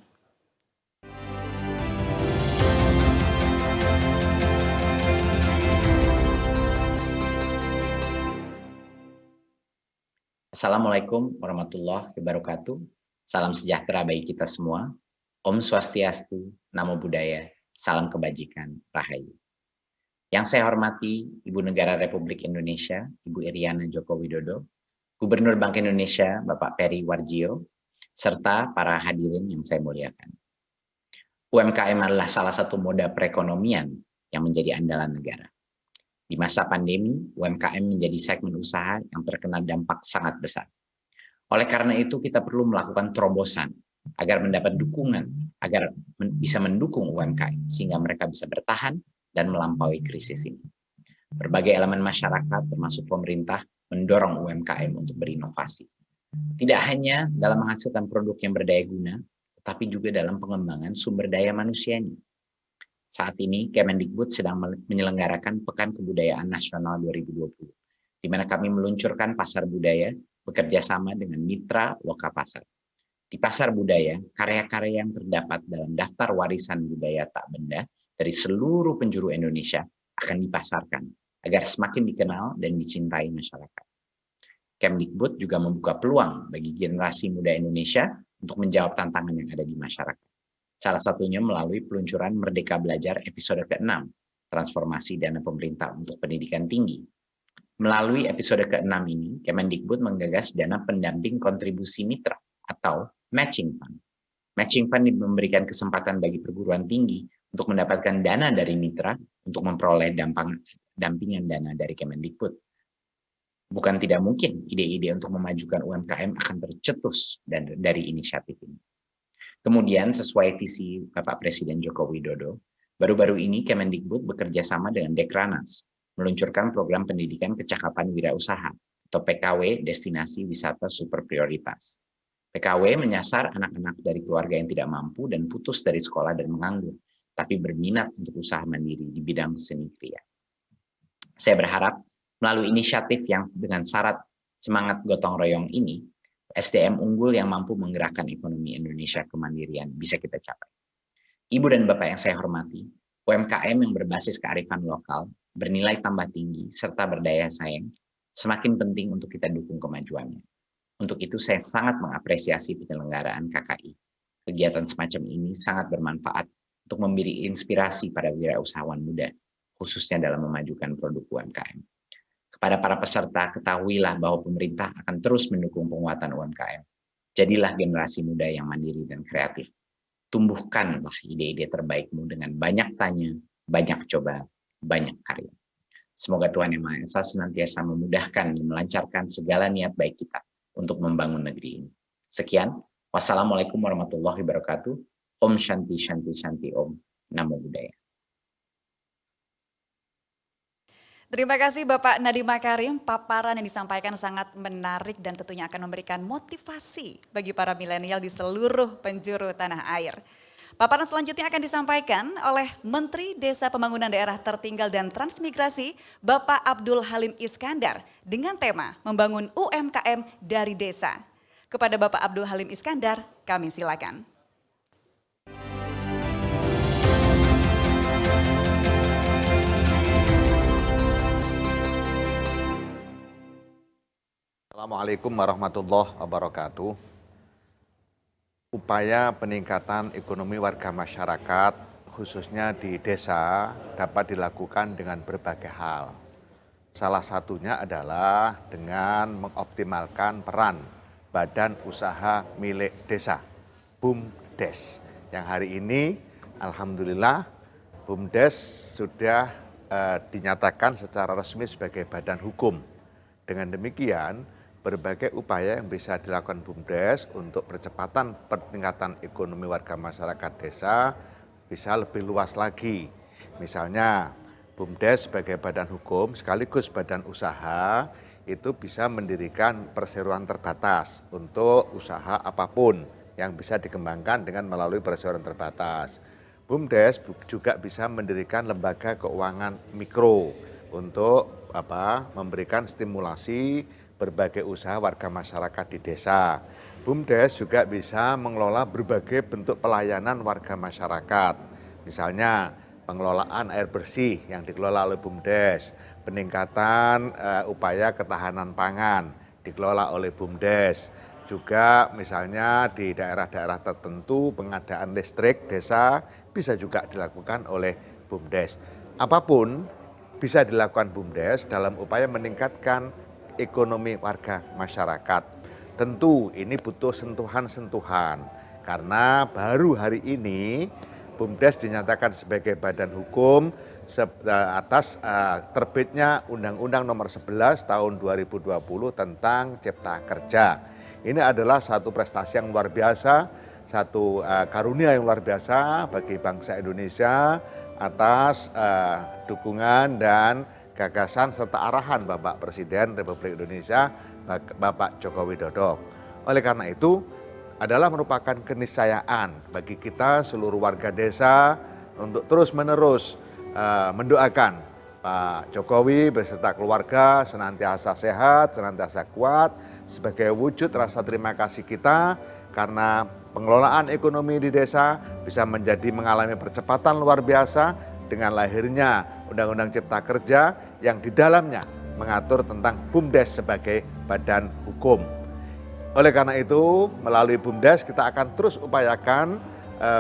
Assalamualaikum warahmatullahi wabarakatuh. Salam sejahtera bagi kita semua. Om Swastiastu, Namo Buddhaya, salam kebajikan, Rahayu. Yang saya hormati Ibu Negara Republik Indonesia, Ibu Iriana Joko Widodo, Gubernur Bank Indonesia, Bapak Peri Warjio, serta para hadirin yang saya muliakan. UMKM adalah salah satu moda perekonomian yang menjadi andalan negara. Di masa pandemi, UMKM menjadi segmen usaha yang terkena dampak sangat besar. Oleh karena itu, kita perlu melakukan terobosan agar mendapat dukungan, agar bisa mendukung UMKM, sehingga mereka bisa bertahan dan melampaui krisis ini. Berbagai elemen masyarakat, termasuk pemerintah, mendorong UMKM untuk berinovasi. Tidak hanya dalam menghasilkan produk yang berdaya guna, tetapi juga dalam pengembangan sumber daya manusianya. Saat ini, Kemendikbud sedang menyelenggarakan Pekan Kebudayaan Nasional 2020, di mana kami meluncurkan pasar budaya bekerja sama dengan mitra Lokapasar. Di pasar budaya, karya-karya yang terdapat dalam daftar warisan budaya tak benda dari seluruh penjuru Indonesia akan dipasarkan agar semakin dikenal dan dicintai masyarakat. Kemdikbud juga membuka peluang bagi generasi muda Indonesia untuk menjawab tantangan yang ada di masyarakat. Salah satunya melalui peluncuran Merdeka Belajar episode ke-6, Transformasi Dana Pemerintah untuk Pendidikan Tinggi. Melalui episode ke-6 ini, Kemendikbud menggagas dana pendamping kontribusi mitra atau Matching Fund. Matching Fund memberikan kesempatan bagi perguruan tinggi untuk mendapatkan dana dari mitra untuk memperoleh dampingan dana dari Kemendikbud. Bukan tidak mungkin ide-ide untuk memajukan UMKM akan tercetus dari inisiatif ini. Kemudian sesuai visi Bapak Presiden Joko Widodo, baru-baru ini Kemendikbud bekerja sama dengan Dekranas meluncurkan program pendidikan kecakapan wirausaha atau PKW Destinasi Wisata Super Prioritas. PKW menyasar anak-anak dari keluarga yang tidak mampu dan putus dari sekolah dan menganggur, tapi berminat untuk usaha mandiri di bidang seni kria. Saya berharap melalui inisiatif yang dengan syarat semangat gotong royong ini, SDM unggul yang mampu menggerakkan ekonomi Indonesia kemandirian bisa kita capai. Ibu dan Bapak yang saya hormati, UMKM yang berbasis kearifan lokal, bernilai tambah tinggi, serta berdaya saing, semakin penting untuk kita dukung kemajuannya. Untuk itu saya sangat mengapresiasi penyelenggaraan KKI. Kegiatan semacam ini sangat bermanfaat untuk memberi inspirasi pada wirausahawan muda, khususnya dalam memajukan produk UMKM. Kepada para peserta, ketahuilah bahwa pemerintah akan terus mendukung penguatan UMKM. Jadilah generasi muda yang mandiri dan kreatif. Tumbuhkanlah ide-ide terbaikmu dengan banyak tanya, banyak coba, banyak karya. Semoga Tuhan Yang Maha Esa senantiasa memudahkan dan melancarkan segala niat baik kita untuk membangun negeri ini. Sekian, wassalamualaikum warahmatullahi wabarakatuh. Om Shanti Shanti Shanti Om. Namo Buddhaya. Terima kasih Bapak Nadiem Makarim, paparan yang disampaikan sangat menarik dan tentunya akan memberikan motivasi bagi para milenial di seluruh penjuru tanah air. Paparan selanjutnya akan disampaikan oleh Menteri Desa Pembangunan Daerah Tertinggal dan Transmigrasi, Bapak Abdul Halim Iskandar, dengan tema membangun UMKM dari desa. Kepada Bapak Abdul Halim Iskandar, kami silakan. Assalamualaikum warahmatullahi wabarakatuh. Upaya peningkatan ekonomi warga masyarakat, khususnya di desa, dapat dilakukan dengan berbagai hal. Salah satunya adalah dengan mengoptimalkan peran Badan Usaha Milik Desa, BUMDes. Yang hari ini, alhamdulillah, BUMDes sudah dinyatakan secara resmi sebagai badan hukum. Dengan demikian, berbagai upaya yang bisa dilakukan BUMDes untuk percepatan peningkatan ekonomi warga masyarakat desa bisa lebih luas lagi. Misalnya BUMDes sebagai badan hukum sekaligus badan usaha itu bisa mendirikan perseroan terbatas untuk usaha apapun yang bisa dikembangkan dengan melalui perseroan terbatas. BUMDes juga bisa mendirikan lembaga keuangan mikro untuk memberikan stimulasi berbagai usaha warga masyarakat di desa. BUMDes juga bisa mengelola berbagai bentuk pelayanan warga masyarakat. Misalnya pengelolaan air bersih yang dikelola oleh BUMDes, peningkatan upaya ketahanan pangan dikelola oleh BUMDes. Juga misalnya di daerah-daerah tertentu pengadaan listrik desa bisa juga dilakukan oleh BUMDes. Apapun bisa dilakukan BUMDes dalam upaya meningkatkan ekonomi warga masyarakat. Tentu ini butuh sentuhan-sentuhan karena baru hari ini BUMDes dinyatakan sebagai badan hukum atas terbitnya Undang-Undang Nomor 11 Tahun 2020 tentang Cipta Kerja. Ini adalah satu prestasi yang luar biasa, satu karunia yang luar biasa bagi bangsa Indonesia atas dukungan dan gagasan serta arahan Bapak Presiden Republik Indonesia, Bapak Joko Widodo. Oleh karena itu, adalah merupakan keniscayaan bagi kita seluruh warga desa untuk terus-menerus mendoakan Pak Jokowi beserta keluarga senantiasa sehat, senantiasa kuat sebagai wujud rasa terima kasih kita karena pengelolaan ekonomi di desa bisa mengalami percepatan luar biasa dengan lahirnya Undang-Undang Cipta Kerja yang di dalamnya mengatur tentang BUMDes sebagai badan hukum. Oleh karena itu, melalui BUMDes kita akan terus upayakan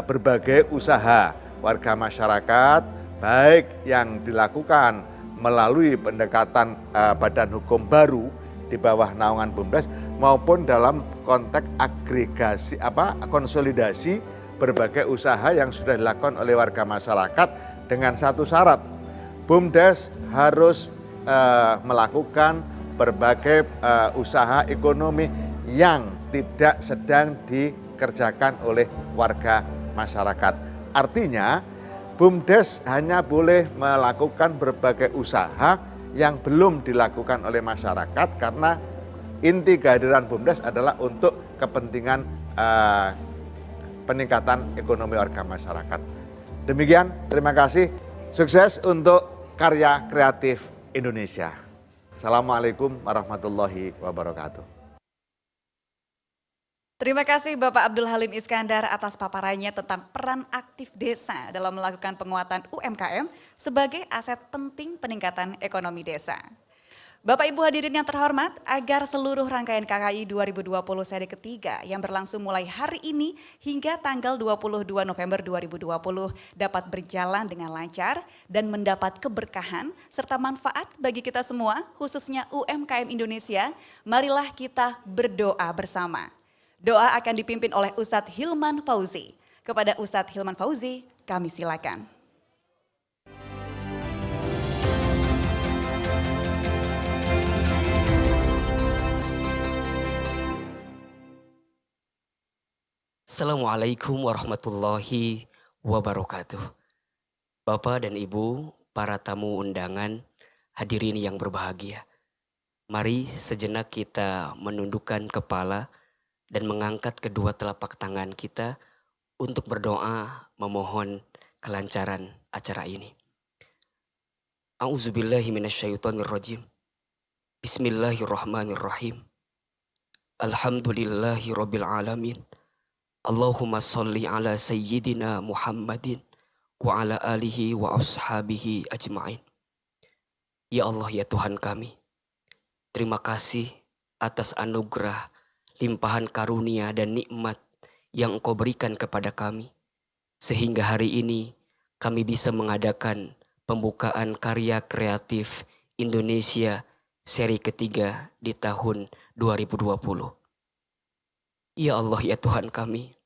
berbagai usaha warga masyarakat, baik yang dilakukan melalui pendekatan badan hukum baru di bawah naungan BUMDes maupun dalam konteks agregasi konsolidasi berbagai usaha yang sudah dilakukan oleh warga masyarakat dengan satu syarat. BUMDes harus melakukan berbagai usaha ekonomi yang tidak sedang dikerjakan oleh warga masyarakat. Artinya BUMDes hanya boleh melakukan berbagai usaha yang belum dilakukan oleh masyarakat karena inti kehadiran BUMDes adalah untuk kepentingan peningkatan ekonomi warga masyarakat. Demikian, terima kasih. Sukses untuk karya kreatif Indonesia. Assalamualaikum warahmatullahi wabarakatuh. Terima kasih Bapak Abdul Halim Iskandar atas paparannya tentang peran aktif desa dalam melakukan penguatan UMKM sebagai aset penting peningkatan ekonomi desa. Bapak Ibu hadirin yang terhormat, agar seluruh rangkaian KKI 2020 seri ketiga yang berlangsung mulai hari ini hingga tanggal 22 November 2020 dapat berjalan dengan lancar dan mendapat keberkahan serta manfaat bagi kita semua, khususnya UMKM Indonesia, marilah kita berdoa bersama. Doa akan dipimpin oleh Ustadz Hilman Fauzi. Kepada Ustadz Hilman Fauzi, kami silakan. Assalamualaikum warahmatullahi wabarakatuh. Bapak dan Ibu, para tamu undangan, hadirin yang berbahagia. Mari sejenak kita menundukkan kepala dan mengangkat kedua telapak tangan kita untuk berdoa memohon kelancaran acara ini. A'udzubillahi minasyaitonirrajim. Bismillahirrahmanirrahim. Alhamdulillahi rabbil alamin. Allahumma salli ala sayyidina Muhammadin wa ala alihi wa ashabihi ajma'in. Ya Allah, ya Tuhan kami, terima kasih atas anugerah, limpahan karunia dan nikmat yang Engkau berikan kepada kami. Sehingga hari ini kami bisa mengadakan pembukaan karya kreatif Indonesia seri ketiga di tahun 2020. Ya Allah, ya Tuhan kami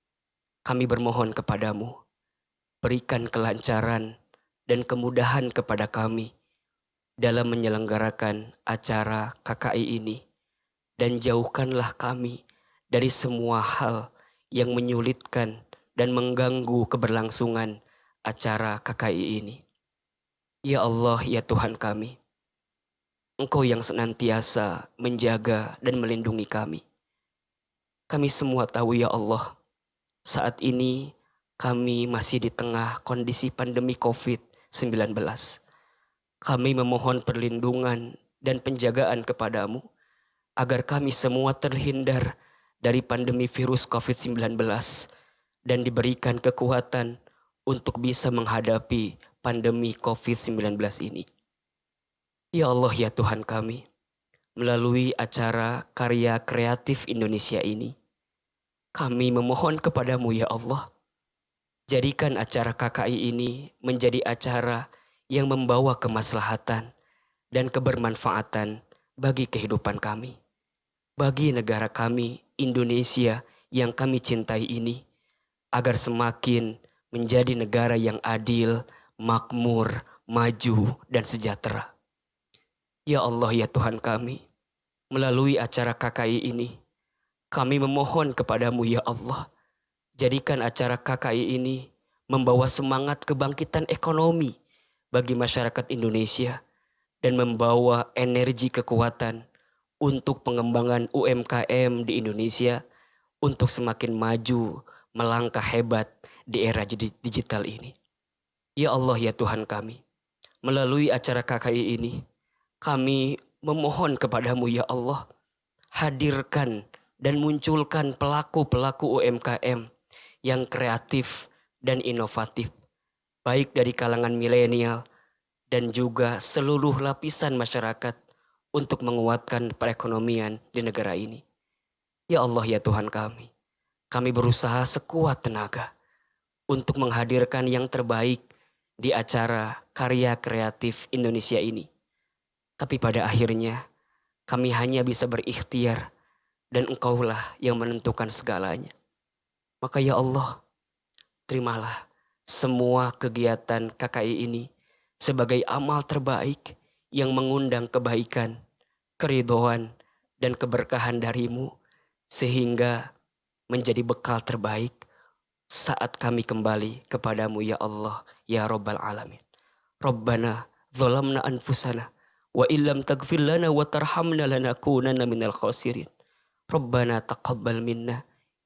bermohon kepadamu, berikan kelancaran dan kemudahan kepada kami dalam menyelenggarakan acara KKI ini dan jauhkanlah kami dari semua hal yang menyulitkan dan mengganggu keberlangsungan acara KKI ini. Ya Allah, ya Tuhan kami, Engkau yang senantiasa menjaga dan melindungi kami. Kami semua tahu ya Allah, saat ini kami masih di tengah kondisi pandemi COVID-19. Kami memohon perlindungan dan penjagaan kepadamu agar kami semua terhindar dari pandemi virus COVID-19 dan diberikan kekuatan untuk bisa menghadapi pandemi COVID-19 ini. Ya Allah, ya Tuhan kami, melalui acara Karya Kreatif Indonesia ini, kami memohon kepadamu ya Allah, jadikan acara KKI ini menjadi acara yang membawa kemaslahatan dan kebermanfaatan bagi kehidupan kami, bagi negara kami, Indonesia yang kami cintai ini, agar semakin menjadi negara yang adil, makmur, maju, dan sejahtera. Ya Allah, ya Tuhan kami, melalui acara KKI ini, kami memohon kepadamu ya Allah, jadikan acara KKI ini membawa semangat kebangkitan ekonomi bagi masyarakat Indonesia dan membawa energi kekuatan untuk pengembangan UMKM di Indonesia untuk semakin maju, melangkah hebat di era digital ini. Ya Allah, ya Tuhan kami, melalui acara KKI ini, kami memohon kepadamu ya Allah, hadirkan dan munculkan pelaku-pelaku UMKM yang kreatif dan inovatif, baik dari kalangan milenial dan juga seluruh lapisan masyarakat untuk menguatkan perekonomian di negara ini. Ya Allah, ya Tuhan kami berusaha sekuat tenaga untuk menghadirkan yang terbaik di acara Karya Kreatif Indonesia ini. Tapi pada akhirnya kami hanya bisa berikhtiar dan Engkaulah yang menentukan segalanya. Maka ya Allah, terimalah semua kegiatan KKI ini sebagai amal terbaik yang mengundang kebaikan, keridhaan, dan keberkahan darimu, sehingga menjadi bekal terbaik saat kami kembali kepadamu ya Allah, ya Rabbal Alamin. Rabbana zalamna anfusana wa illam taghfir lana wa tarhamna lanakunanna minal khasirin. Rabbana taqabbal minna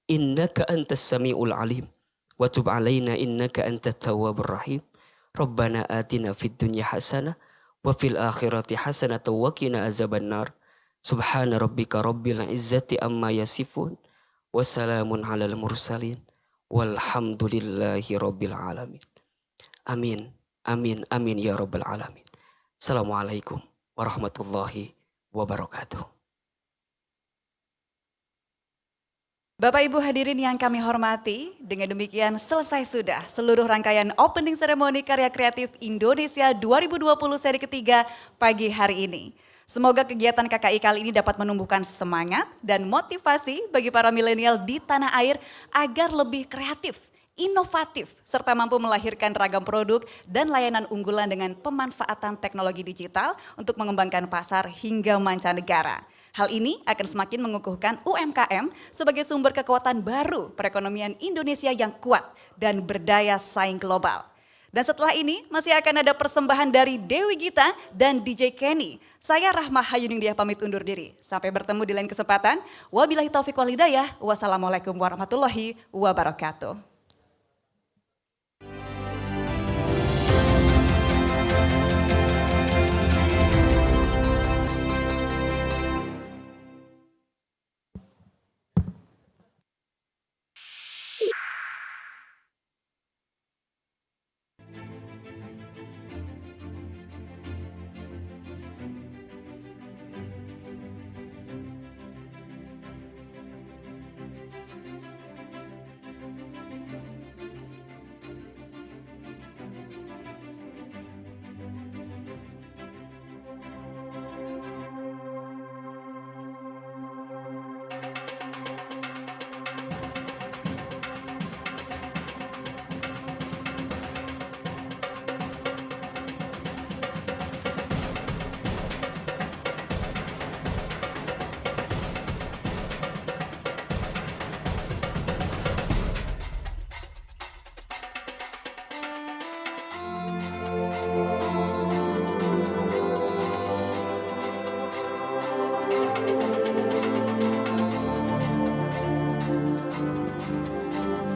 innaka antas samiul alim wa tub alaina innaka antat tawwabur rahim. Rabbana atina fid dunya hasanah wa fil akhirati hasanah wa qina azabannar. Subhana rabbika rabbil izzati amma yasifun wa salamun alal mursalin walhamdulillahi rabbil alamin. Amin, amin, amin ya rabbal alamin. Assalamualaikum warahmatullahi wabarakatuh. Bapak Ibu hadirin yang kami hormati, dengan demikian selesai sudah seluruh rangkaian opening seremoni Karya Kreatif Indonesia 2020 seri ketiga pagi hari ini. Semoga kegiatan KKI kali ini dapat menumbuhkan semangat dan motivasi bagi para milenial di tanah air agar lebih kreatif, inovatif, serta mampu melahirkan ragam produk dan layanan unggulan dengan pemanfaatan teknologi digital untuk mengembangkan pasar hingga mancanegara. Hal ini akan semakin mengukuhkan UMKM sebagai sumber kekuatan baru perekonomian Indonesia yang kuat dan berdaya saing global. Dan setelah ini masih akan ada persembahan dari Dewi Gita dan DJ Kenny. Saya Rahmah Hayuningdiah pamit undur diri. Sampai bertemu di lain kesempatan. Wabillahi taufiq wal hidayah. Wassalamualaikum warahmatullahi wabarakatuh.